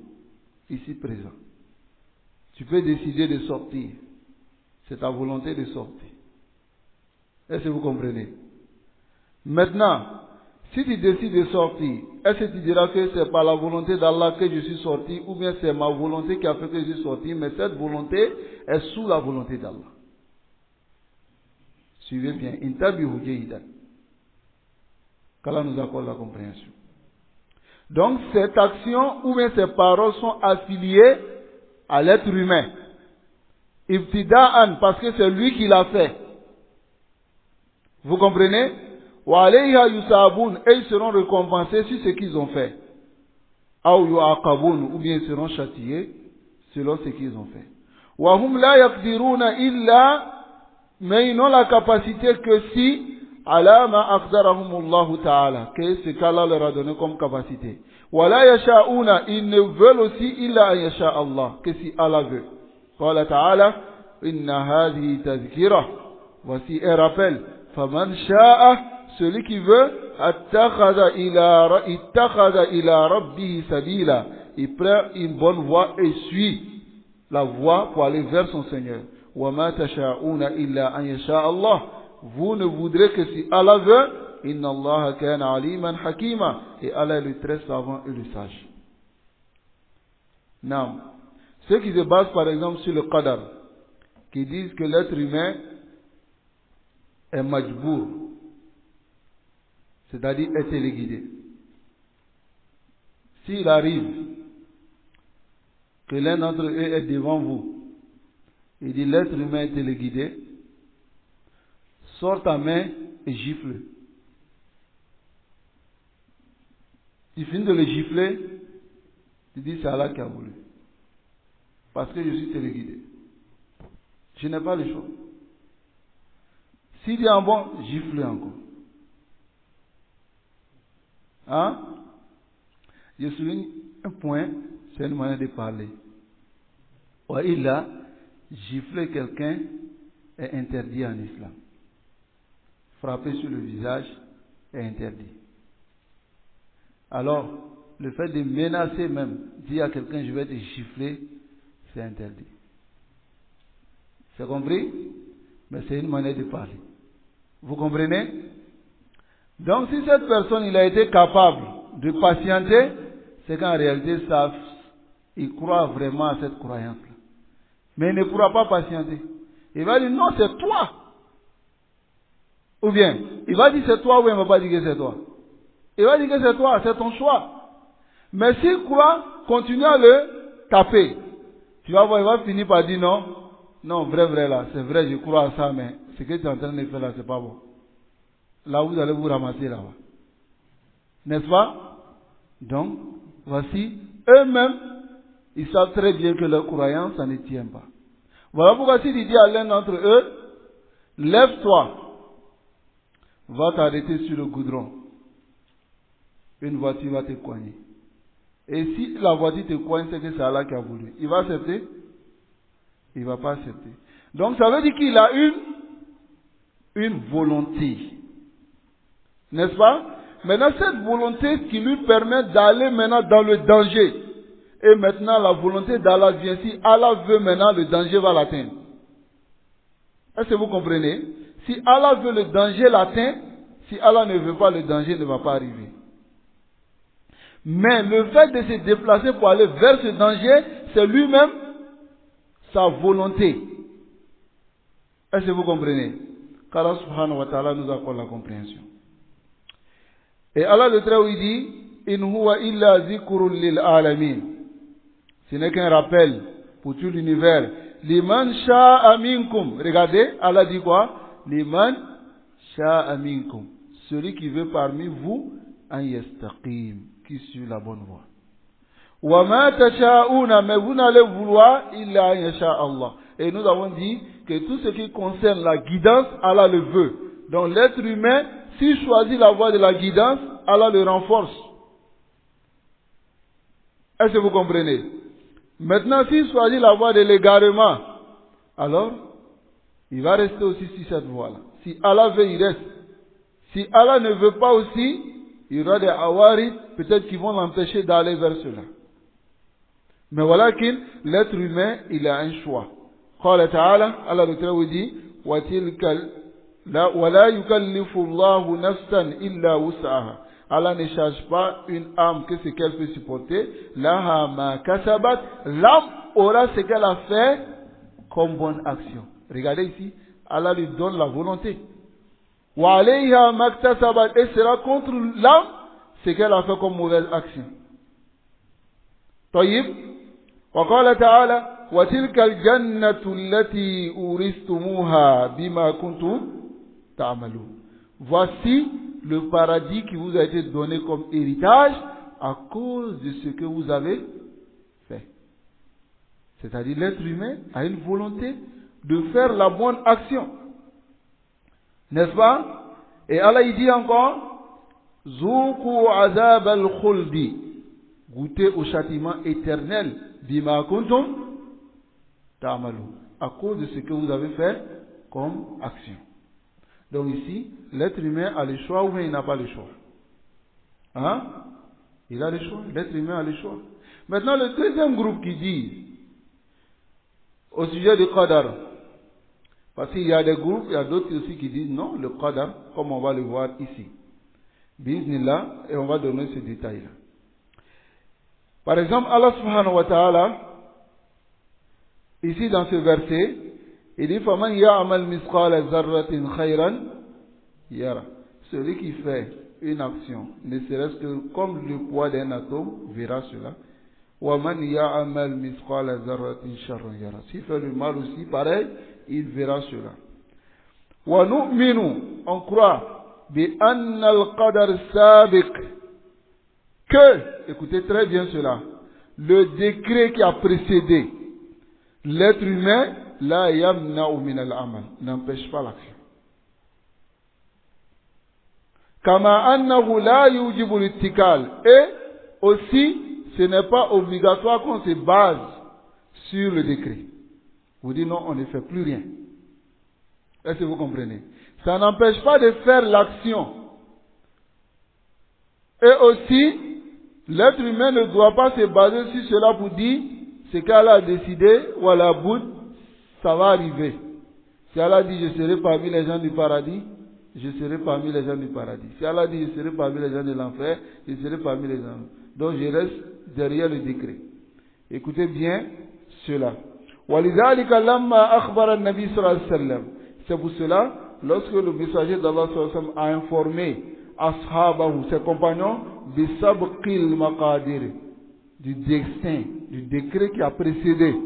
ici présent. Tu peux décider de sortir. C'est ta volonté de sortir. Est-ce que vous comprenez? Maintenant, si tu décides de sortir, est-ce que tu diras que c'est par la volonté d'Allah que je suis sorti, ou bien c'est ma volonté qui a fait que je suis sorti, mais cette volonté est sous la volonté d'Allah? Suivez bien. Intabihu jayidan. Qu'Allah nous accorde la compréhension. Donc, cette action ou bien ces paroles sont affiliées à l'être humain. Ibtida'an, parce que c'est lui qui l'a fait. Vous comprenez? Wa alayha yusabun, et ils seront récompensés sur ce qu'ils ont fait. Aw yu'aqabun, ou bien ils seront châtiés selon ce qu'ils ont fait. Wa hum la yaqdiruna illa, mais ils n'ont la capacité que si ala ma aqdarahumullahu ta'ala, que ce qu'Allah leur a donné comme capacité. Wa la yasha'una, ils ne veulent aussi illa an yasha Allah, que si Allah veut. Qala ta'ala, inna hadhihi tazkira, voici un rappel. Faman sha'a, celui qui veut, ittakhadha ila rabbihi sabila, il prend une bonne voie et suit la voie pour aller vers son Seigneur. Wa ma tasha'una illa an yasha Allah, vous ne voudrez que si Allah veut. Inna Allah kana aliman hakima, et Allah est le très savant et le sage. Non. Ceux qui se basent par exemple sur le qadar, qui disent que l'être humain est majbour, c'est-à-dire est téléguidé. S'il arrive que l'un d'entre eux est devant vous, il dit l'être humain est téléguidé, sors ta main et gifle. Tu finis de le gifler, tu dis c'est Allah qui a voulu. Parce que je suis téléguidé. Je n'ai pas le choix. S'il dit en bon, gifle encore. Hein? Je souligne un point, c'est une manière de parler. Or, il a gifler quelqu'un est interdit en islam. Frapper sur le visage est interdit. Alors, le fait de menacer même, dire à quelqu'un je vais te gifler, c'est interdit. C'est compris? Mais c'est une manière de parler. Vous comprenez? Donc si cette personne il a été capable de patienter, c'est qu'en réalité il croit vraiment à cette croyance-là. Mais il ne pourra pas patienter. Il va dire non, c'est toi. Ou bien, il va dire c'est toi ou il ne va pas dire que c'est toi. Il va dire que c'est toi, c'est ton choix. Mais s'il croit, continue à le taper. Tu vas voir, il va finir par dire non. Non, vrai là, c'est vrai, je crois à ça, mais ce que tu es en train de faire là, c'est pas bon. Là, vous allez vous ramasser là-bas. N'est-ce pas? Donc, voici, eux-mêmes, ils savent très bien que leur croyance, ça ne tient pas. Voilà pourquoi s'il dit à l'un d'entre eux, lève-toi, va t'arrêter sur le goudron. Une voiture va te coigner. Et si la voiture te coigne, c'est que c'est Allah qui a voulu. Il va accepter? Il ne va pas accepter. Donc ça veut dire qu'il a une volonté. N'est-ce pas? Maintenant cette volonté qui lui permet d'aller maintenant dans le danger. Et maintenant la volonté d'Allah vient. Si Allah veut maintenant, le danger va l'atteindre. Est-ce que vous comprenez? Si Allah veut, le danger l'atteint. Si Allah ne veut pas, le danger ne va pas arriver. Mais le fait de se déplacer pour aller vers ce danger, c'est lui-même sa volonté. Est-ce que vous comprenez? Qu'Allah subhanahu wa ta'ala nous accorde la compréhension. Et Allah le Très-Haut dit, in huwa illa zikrun lil alamin. Ce n'est qu'un rappel pour tout l'univers. Liman sha'a minkum. Regardez, Allah dit quoi? Liman sha'a minkum. Celui qui veut parmi vous, an yastaqim, qui suit la bonne voie. Wa ma tasha'una, mais vous n'allez vouloir illa an yasha Allah. Et nous avons dit que tout ce qui concerne la guidance, Allah le veut. Donc l'être humain, s'il choisit la voie de la guidance, Allah le renforce. Est-ce que vous comprenez? Maintenant, s'il choisit la voie de l'égarement, alors, il va rester aussi sur cette voie-là. Si Allah veut, il reste. Si Allah ne veut pas aussi, il y aura des awaris, peut-être qui vont l'empêcher d'aller vers cela. Mais voilà que l'être humain, il a un choix. قال تعالى, Allah le Très dit, وَلَا يُكَلِّفُ اللَّهُ نَفْسًا إِلَّا وُسْعَهَا. Allah ne charge pas une âme que ce qu'elle peut supporter. لَهَا مَا كَسَبَتْ. L'âme aura ce qu'elle a fait comme bonne action. Regardez ici, Allah lui donne la volonté. وَعَلَيْهَا مَا اكْتَسَبَتْ. Et sera contre l'âme ce qu'elle a fait comme mauvaise action. طيب. وقال تعالى وتلك الجنة التي أورثتموها بما كنتم تعملون. Voici le paradis qui vous a été donné comme héritage à cause de ce que vous avez fait. C'est-à-dire l'être humain a une volonté de faire la bonne action. N'est-ce pas? Et Allah il dit encore Zoukou azab al-khuldi. Goûtez au châtiment éternel. Bima kuntum ta'malun. À cause de ce que vous avez fait comme action. Donc ici, l'être humain a le choix ou bien il n'a pas le choix? Hein? Il a le choix. L'être humain a le choix. Maintenant, le deuxième groupe qui dit au sujet du qadar. Parce qu'il y a des groupes, il y a d'autres aussi qui disent non, le qadar, comme on va le voir ici. Bismillah, et on va donner ce détail-là. Par exemple, Allah subhanahu wa ta'ala, ici dans ce verset, il dit فَمَنْ يَعْمَلْ مِثْقَالَ ذَرَّةٍ خَيْرًا يَرَى. Celui qui fait une action, ne serait-ce que comme le poids d'un atome, verra cela. وَمَنْ يَعْمَلْ مِثْقَالَ ذَرَّةٍ شَرًّا يَرَى. S'il fait le mal aussi, pareil, il verra cela. وَنُؤْمِنُ. On croit بِأَنَّ الْقَدَرَ سَابِقٌ. Que, écoutez très bien cela, le décret qui a précédé l'être humain, la yamna'u min al-amal, n'empêche pas l'action. Kama annahu la yujibu l'ittikal. Et aussi, ce n'est pas obligatoire qu'on se base sur le décret. Vous dites non, on ne fait plus rien. Est-ce que vous comprenez? Ça n'empêche pas de faire l'action. Et aussi, l'être humain ne doit pas se baser sur cela pour dire ce qu'Allah a décidé, ou à la bout, ça va arriver. Si Allah dit je serai parmi les gens du paradis, je serai parmi les gens du paradis. Si Allah dit je serai parmi les gens de l'enfer, je serai parmi les gens. Donc je reste derrière le décret. Écoutez bien cela. وَلِذَلِكَ لَمَّا أَخْبَرَ النَّبِي صلى الله عليه وسلم. C'est pour cela, lorsque le messager d'Allah sallallahu alayhi wa sallam a informé ashabahu, ses compagnons, bisabqil maqadir, du destin, du décret qui a précédé,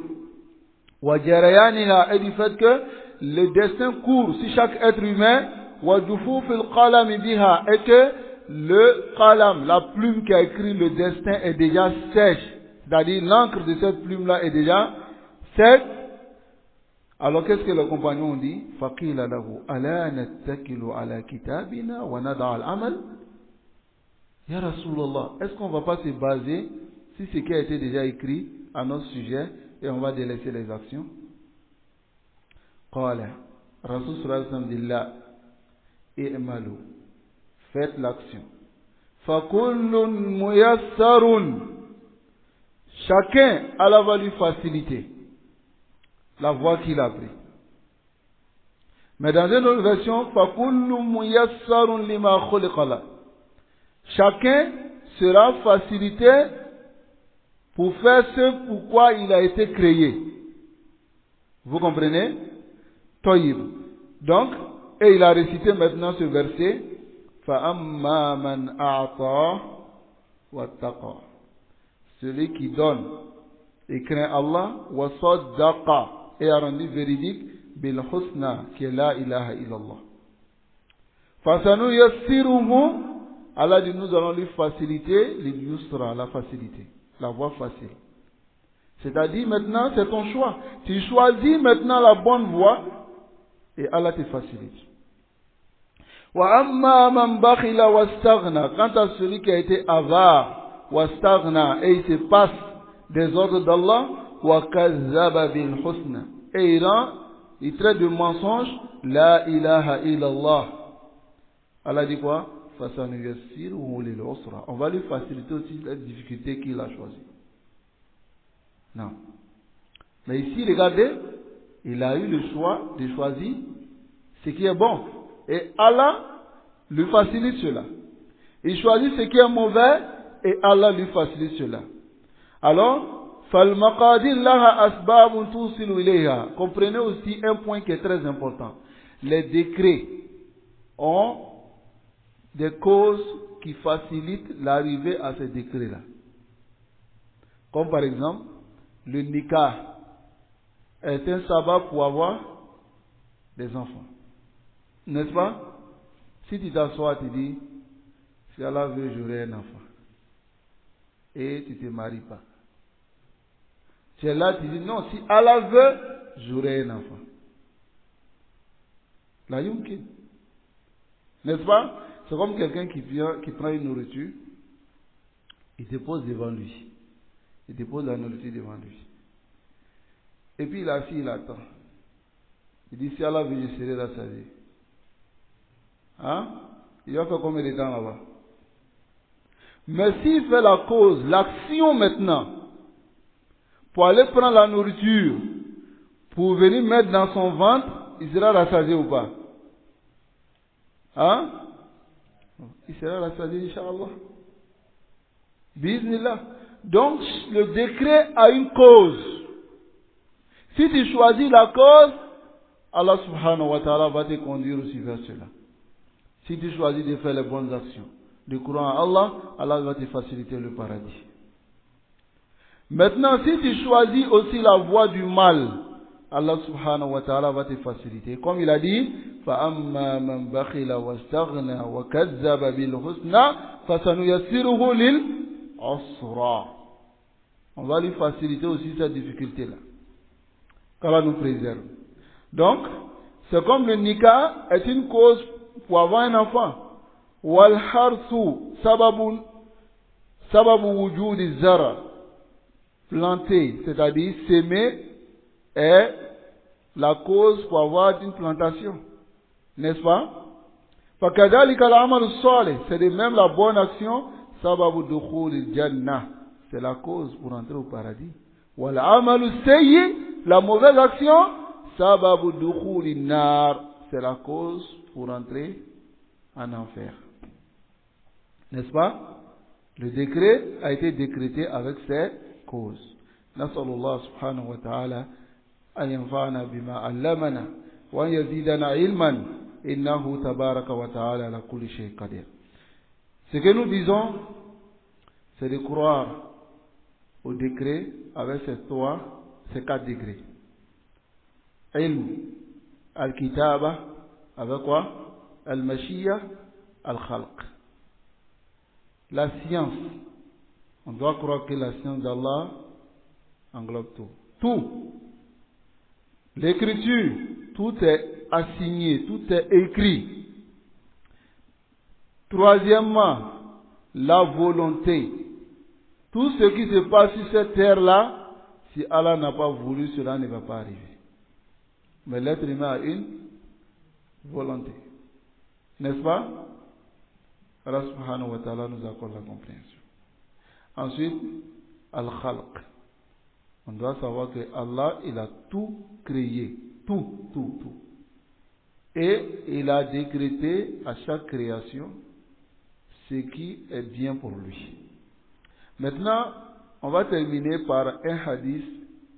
wa jarayaniha, et du fait que le destin court sur chaque être humain, wa jufufil qalam biha, et que le qalam, la plume qui a écrit le destin est déjà sèche, c'est-à-dire l'encre de cette plume-là est déjà sèche. Alors qu'est-ce que les compagnons ont dit? Faqila lahu ala nattakilu ala kitabina wa nada al-amal. Ya Rasulallah, est-ce qu'on ne va pas se baser sur ce qui a été déjà écrit à notre sujet et on va délaisser les actions? Qala, Rasul sallallahu alayhi wa sallam dit la, i'malu, faites l'action. Fakullun muyassarun, chacun Allah va lui faciliter la voie qu'il a prise. Mais dans une autre version, fakullun muyassarun lima khuliqa la. Chacun sera facilité pour faire ce pourquoi il a été créé. Vous comprenez? Tayyib. Donc, et il a récité maintenant ce verset. فَأَمَّا مَنْ أَعْطَى وَاتَّقَى. Celui qui donne et craint Allah, وَصَدَّقَ, et a rendu véridique, بِالْحُسْنَى, qui est la ilaha illallah. فَسَنُيَسِّرُهُ, Allah dit nous allons lui faciliter, l'yusra, la facilité, la voie facile. C'est-à-dire maintenant, c'est ton choix. Tu choisis maintenant la bonne voie et Allah te facilite. Wa amma man bakhila wastaghna. Quant à celui qui a été avare, wastaghna, et il se passe des ordres d'Allah, wa kazzaba bil husna. Et il traite de mensonge, la ilaha illallah. Allah dit quoi? Fasanuyassiruhu lil usra. On va lui faciliter aussi la difficulté qu'il a choisie. Non. Mais ici, regardez, il a eu le choix de choisir ce qui est bon. Et Allah lui facilite cela. Il choisit ce qui est mauvais et Allah lui facilite cela. Alors, فَالْمَقَادِرْ لَهَا أَسْبَابٌ تُوصِلُ إِلَيْهَا. Comprenez aussi un point qui est très important. Les décrets ont des causes qui facilitent l'arrivée à ces décrets-là. Comme par exemple, le nikah est un sabbat pour avoir des enfants. N'est-ce pas? Si tu t'assois, tu dis, si Allah veut, j'aurai un enfant. Et tu ne te maries pas. Tu es là, tu dis, non, si Allah veut, j'aurai un enfant. La yumkin. N'est-ce pas? C'est comme quelqu'un qui vient, qui prend une nourriture, il dépose devant lui. Il dépose la nourriture devant lui. Et puis la fille, il attend. Il dit, si Allah veut, je serai rassasié. Hein? Il va faire combien de temps là-bas? Mais s'il fait la cause, l'action maintenant, pour aller prendre la nourriture, pour venir mettre dans son ventre, il sera rassasié ou pas? Hein? Il sera rassasié, Inch'Allah. Bismillah. Donc, le décret a une cause. Si tu choisis la cause, Allah subhanahu wa ta'ala va te conduire aussi vers cela. Si tu choisis de faire les bonnes actions, de croire en Allah, Allah va te faciliter le paradis. Maintenant, si tu choisis aussi la voie du mal, Allah subhanahu wa ta'ala va te faciliter. Comme il a dit, فَأَمَّا مَنْ بَخِلَ وَاسْتَغْنَى وَكَذَّبَ بِالْحُسْنَى فَسَنُيَسِّرُهُ لِلْعُسْرَى. On va lui faciliter aussi cette difficulté-là. qu'Allah nous préserve. Donc, c'est comme le nikah est une cause pour avoir un enfant. Wal harsu sababu wujudi zara. Planter, c'est-à-dire s'aimer, est la cause pour avoir une plantation. N'est-ce pas? Fakadhalika al-amal salih, c'est de même la bonne action, sababu dukhul jannah, c'est la cause pour entrer au paradis. Wal amalu sayyi, la mauvaise action, sababu dukhul nar, c'est la cause pour entrer en enfer. N'est-ce pas? Le décret a été décrété avec ses causes. Nas'alullah subhanahu wa ta'ala an yanfa'ana bima 'allamana wa an yazidana ilman innahu tabaraka wa ta'ala ala kulli shay'in qadir. Ce que nous disons, c'est de croire au décret avec ces 4 degrés. Ilm, al-kitaba, avec quoi? Al-mashiyya, al-khalq. La science, on doit croire que la science d'Allah englobe tout. Tout. L'écriture, tout est assigné, tout est écrit. Troisièmement, la volonté. Tout ce qui se passe sur cette terre-là, si Allah n'a pas voulu, cela ne va pas arriver. Mais l'être humain a une volonté. N'est-ce pas? Allah subhanahu wa ta'ala nous accorde la compréhension. Ensuite, al-khalq. On doit savoir que Allah, il a tout créé. Tout. Et il a décrété à chaque création ce qui est bien pour lui. Maintenant, on va terminer par un hadith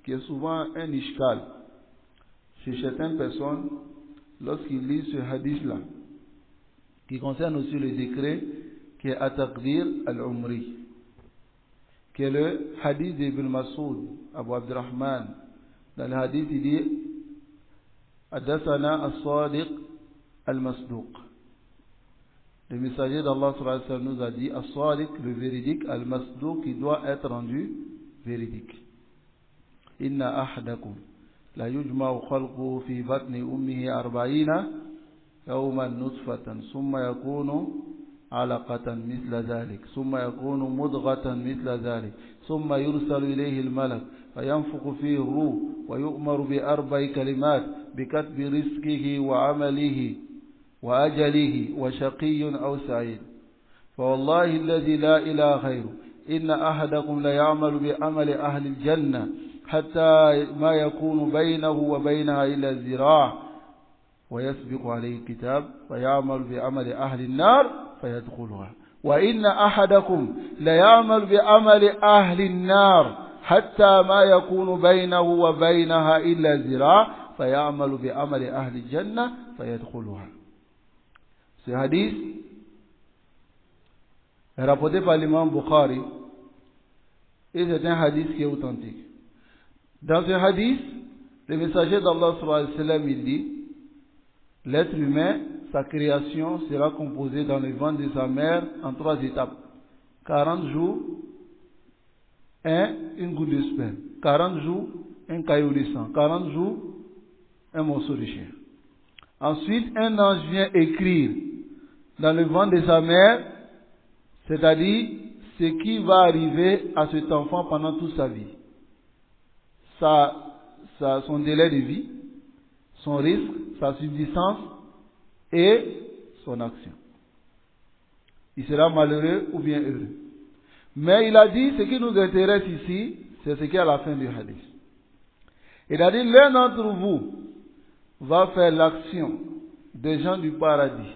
qui est souvent un ishkal chez certaines personnes lorsqu'ils lisent ce hadith-là, qui concerne aussi le décret qui est At-Taqdir al-Umri, qui est le hadith d'Ibn Mas'ud, Abu Abdurrahman. Dans le hadith, il dit Hadassana as-Sadiq al-Masduq. Le messager d'Allah sallallahu alayhi wa sallam nous a dit as-Sadiq, le véridique, al-Masduq, qui doit être rendu véridique. إن أحدكم لا يجمع خلقه في بطن أمه 40 يوما نطفة ثم يكون علقة مثل ذلك ثم يكون مضغة مثل ذلك ثم يرسل إليه الملك فينفخ فيه الروح ويؤمر ب4 كلمات بكتب رزقه وعمله وأجله وشقي أو سعيد فوالله الذي لا إله غيره إن أحدكم ليعمل بعمل أهل الجنة حتى ما يكون بينه وبينها إلا ذراع ويسبق عليه الكتاب فيعمل بعمل أهل النار فيدخلها وإن أحدكم ليعمل بعمل أهل النار حتى ما يكون بينه وبينها إلا ذراع فيعمل بعمل أهل الجنة فيدخلها. Ce hadith est rapporté par l'imam Bukhari et c'est un hadith qui est authentique. Dans ce hadith, le messager d'Allah sallallahu alayhi wa sallam il dit l'être humain, sa création sera composée dans le ventre de sa mère en 3 étapes. 40 jours, une goutte de sperme. 40 jours, un caillou de sang. 40 jours, un morceau de chair. Ensuite, un ange vient écrire dans le ventre de sa mère, c'est-à-dire ce qui va arriver à cet enfant pendant toute sa vie. Son délai de vie, son risque, sa subsistance et son action. Il sera malheureux ou bien heureux. Mais il a dit, ce qui nous intéresse ici, c'est ce qui est à la fin du hadith. Il a dit, l'un d'entre vous va faire l'action des gens du paradis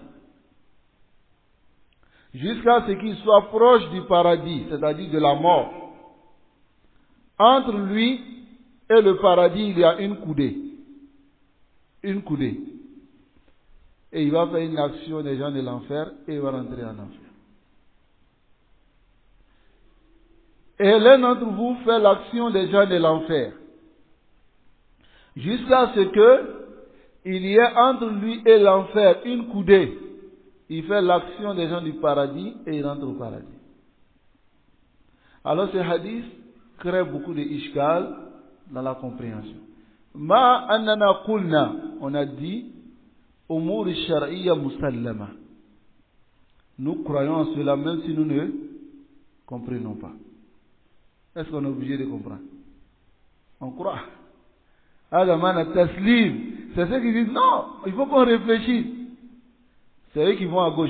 jusqu'à ce qu'il soit proche du paradis, c'est-à-dire de la mort. Entre lui et le paradis, il y a une coudée. Une coudée. Et il va faire une action des gens de l'enfer et il va rentrer en enfer. Et l'un d'entre vous fait l'action des gens de l'enfer jusqu'à ce que il y ait entre lui et l'enfer une coudée. Il fait l'action des gens du paradis et il rentre au paradis. Alors ce hadith crée beaucoup de ishkal dans la compréhension. Ma annana qulna, on a dit umur shar'iyya musallama. Nous croyons en cela même si nous ne comprenons pas. Est-ce qu'on est obligé de comprendre? On croit. Adamana taslim. C'est ceux qui disent non, il faut qu'on réfléchisse. C'est eux qui vont à gauche.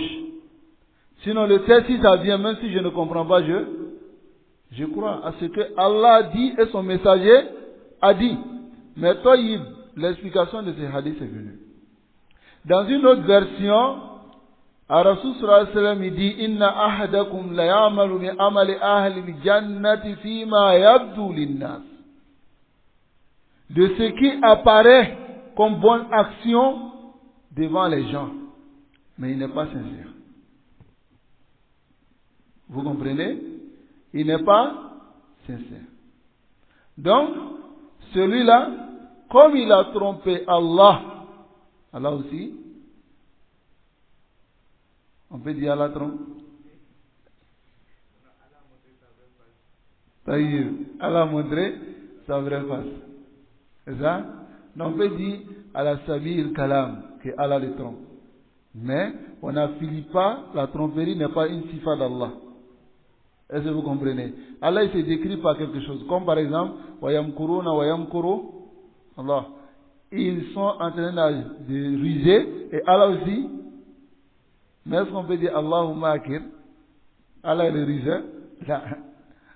Sinon le texte, si ça vient, même si je ne comprends pas, je crois à ce que Allah a dit et son messager a dit. Mais toi, l'explication de ce hadith est venue. Dans une autre version, Rasul sallallahu alayhi wa sallam il dit inna ahadakum la ya'malu bi amali ahli al-jannati fima yabdu lin-nas. De ce qui apparaît comme bonne action devant les gens, mais il n'est pas sincère. Vous comprenez? Il n'est pas sincère. Donc, celui-là, comme il a trompé Allah, Allah aussi, on peut dire Allah trompe. Allah a montré sa vraie face. C'est ça? Donc on peut dire Allah Sabil Kalam, que Allah le trompe. Mais on n'affilie pas, la tromperie n'est pas une sifa d'Allah. Est-ce que vous comprenez? Allah il se décrit par quelque chose. Comme par exemple, Wayamkuruna Wayamkuru Allah. Ils sont en train de ruser et Allah aussi. Mais est-ce qu'on peut dire Allahumma akir? Allah est le ruseur?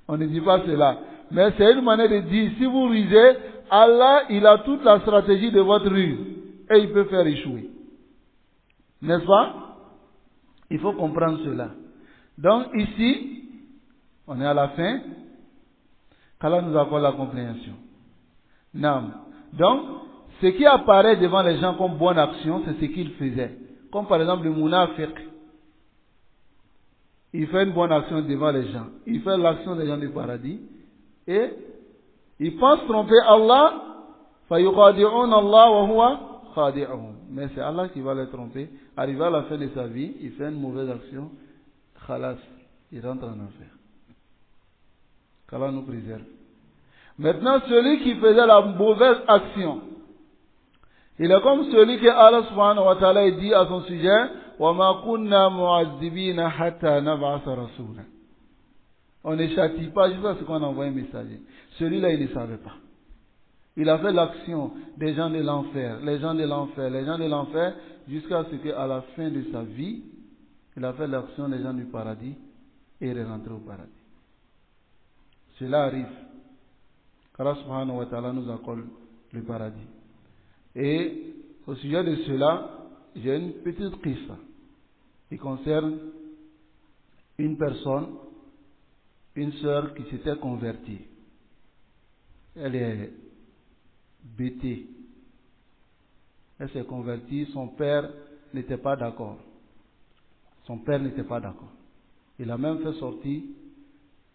On ne dit pas cela. Mais c'est une manière de dire, si vous rusez, Allah, il a toute la stratégie de votre ruse. Et il peut faire échouer. N'est-ce pas? Il faut comprendre cela. Donc ici, on est à la fin. qu'Allah nous accorde la compréhension. Nam. Donc, ce qui apparaît devant les gens comme bonne action, c'est ce qu'il faisait. Comme par exemple le munafiq. Il fait une bonne action devant les gens. Il fait l'action des gens du paradis. Et il pense tromper Allah. فَيُخَادِعُونَ اللَّهَ وَهُوَ خَادِعُهُمْ. Mais c'est Allah qui va les tromper. Arrivé à la fin de sa vie, il fait une mauvaise action. Khalas, il rentre en enfer. Qu'Allah nous préserve. Maintenant, celui qui faisait la mauvaise action, il est comme celui que Allah subhanahu wa ta'ala dit à son sujet, وَمَا كُنَّا مُعَذِّبِينَ حَتَّى نَبْعَثَ رَسُولًا. On ne châtie pas jusqu'à ce qu'on envoie un messager. Celui-là, il ne savait pas. Il a fait l'action des gens de l'enfer, les gens de l'enfer, les gens de l'enfer, jusqu'à ce qu'à la fin de sa vie, il a fait l'action des gens du paradis et il est rentré au paradis. Cela arrive. Allah subhanahu wa ta'ala nous accorde le paradis. Et au sujet de cela, j'ai une petite qissa qui concerne une personne, une sœur qui s'était convertie. Elle est bêtée. Elle s'est convertie, son père n'était pas d'accord. Son père n'était pas d'accord. Il a même fait sortir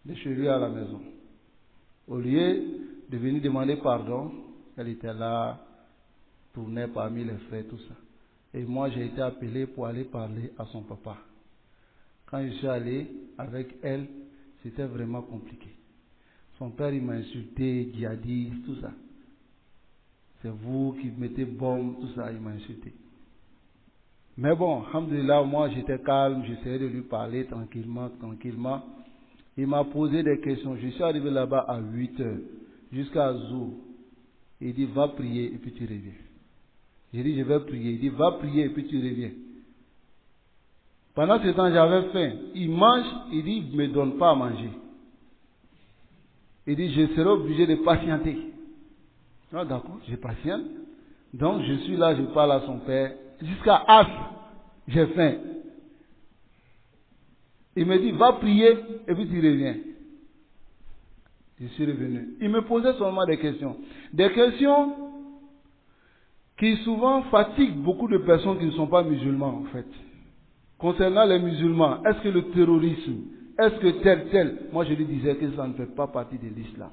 de chez lui à la maison. Au lieu de venir demander pardon, elle était là, tournait parmi les frères, tout ça. Et moi, j'ai été appelé pour aller parler à son papa. Quand je suis allé avec elle, c'était vraiment compliqué. Son père, il m'a insulté, djihadiste, tout ça. C'est vous qui mettez bombe, tout ça, il m'a insulté. Mais bon, alhamdoulilah, moi j'étais calme, j'essayais de lui parler tranquillement. Il m'a posé des questions. Je suis arrivé là-bas à 8 heures, jusqu'à Zou. Il dit, va prier et puis tu reviens. J'ai dit, je vais prier. Il dit, va prier et puis tu reviens. Pendant ce temps, j'avais faim. Il mange, il dit, il ne me donne pas à manger. Il dit, je serai obligé de patienter. Ah, d'accord, je patiente. Donc, je suis là, je parle à son père. Jusqu'à As, j'ai faim. Il me dit, va prier et puis tu reviens. Je suis revenu. Il me posait seulement des questions. Des questions qui souvent fatiguent beaucoup de personnes qui ne sont pas musulmans, en fait. Concernant les musulmans, est-ce que le terrorisme, est-ce que tel, moi je lui disais que ça ne fait pas partie de l'islam.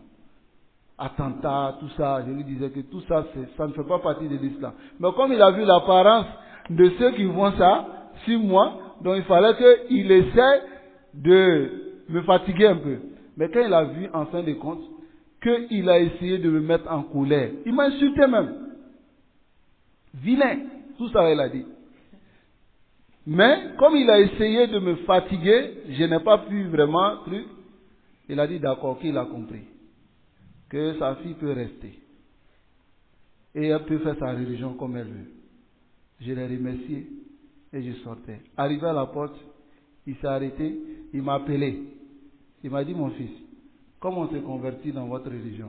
Attentats, tout ça, je lui disais que tout ça, ça ne fait pas partie de l'islam. Mais comme il a vu l'apparence de ceux qui font ça sur moi, donc il fallait qu'il essaie de me fatiguer un peu. Mais quand il a vu, en fin de compte, qu'il a essayé de me mettre en colère, il m'a insulté même. Vilain, tout ça il a dit. Mais comme il a essayé de me fatiguer, je n'ai pas pu vraiment truc. Il a dit d'accord, qu'il a compris que sa fille peut rester et elle peut faire sa religion comme elle veut. Je l'ai remercié et je sortais. Arrivé à la porte, il s'est arrêté, il m'a appelé. Il m'a dit, mon fils, comment on s'est converti dans votre religion?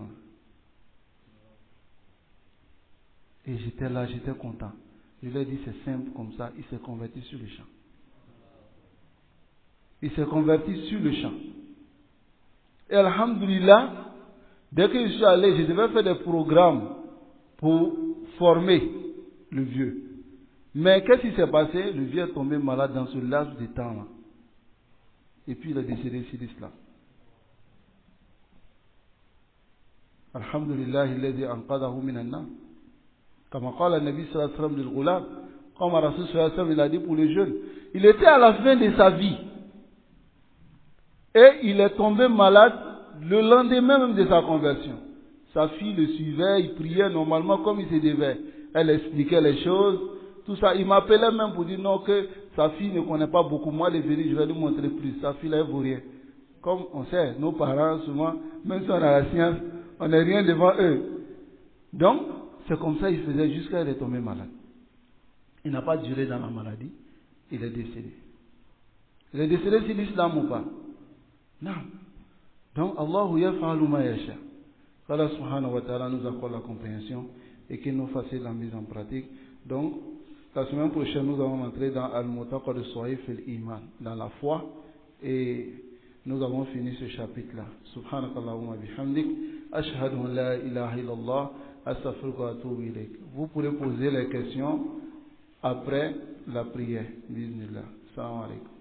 Et j'étais là, j'étais content. Je lui ai dit, c'est simple comme ça, il s'est converti sur le champ. Il s'est converti sur le champ. Et alhamdoulilah, dès que je suis allé, je devais faire des programmes pour former le vieux. Mais qu'est-ce qui s'est passé? Le vieux est tombé malade dans ce laps de temps-là. Et puis il est décédé sur l'islam. Alhamdulillah, alladhi anqadahu minan nar. Comme qala an-nabi sallallahu alayhi wa sallam lil ghulam, comme Rasul sallallahu alayhi wa sallam il a dit pour les jeunes. Il était à la fin de sa vie. Et il est tombé malade le lendemain même de sa conversion. Sa fille le suivait, il priait normalement comme il se devait. Elle expliquait les choses, tout ça. Il m'appelait même pour dire non, que sa fille ne connaît pas beaucoup. Moi, elle est venue, je vais lui montrer plus. Sa fille, elle ne vaut rien. Comme on sait, nos parents, souvent, même si on a la science, on n'est rien devant eux. Donc, c'est comme ça qu'il faisait jusqu'à il est tombé malade. Il n'a pas duré dans la maladie, il est décédé. Il est décédé sur l'islam ou pas? Non. Donc, Allahu yaf'alu ma yasha. Allah subhanahu wa ta'ala nous accorde la compréhension et qu'il nous facilite la mise en pratique. Donc, la semaine prochaine, nous allons entrer dans Al-Mutaqad al-Sahih fil-Iman, dans la foi, et nous avons fini ce chapitre-là. Subhanakallahumma bihamdik, ashhadu an la ilaha illallah, astaghfiruka wa atubu ilayk. Vous pourrez poser les questions après la prière. Bismillah. Salam alaikum.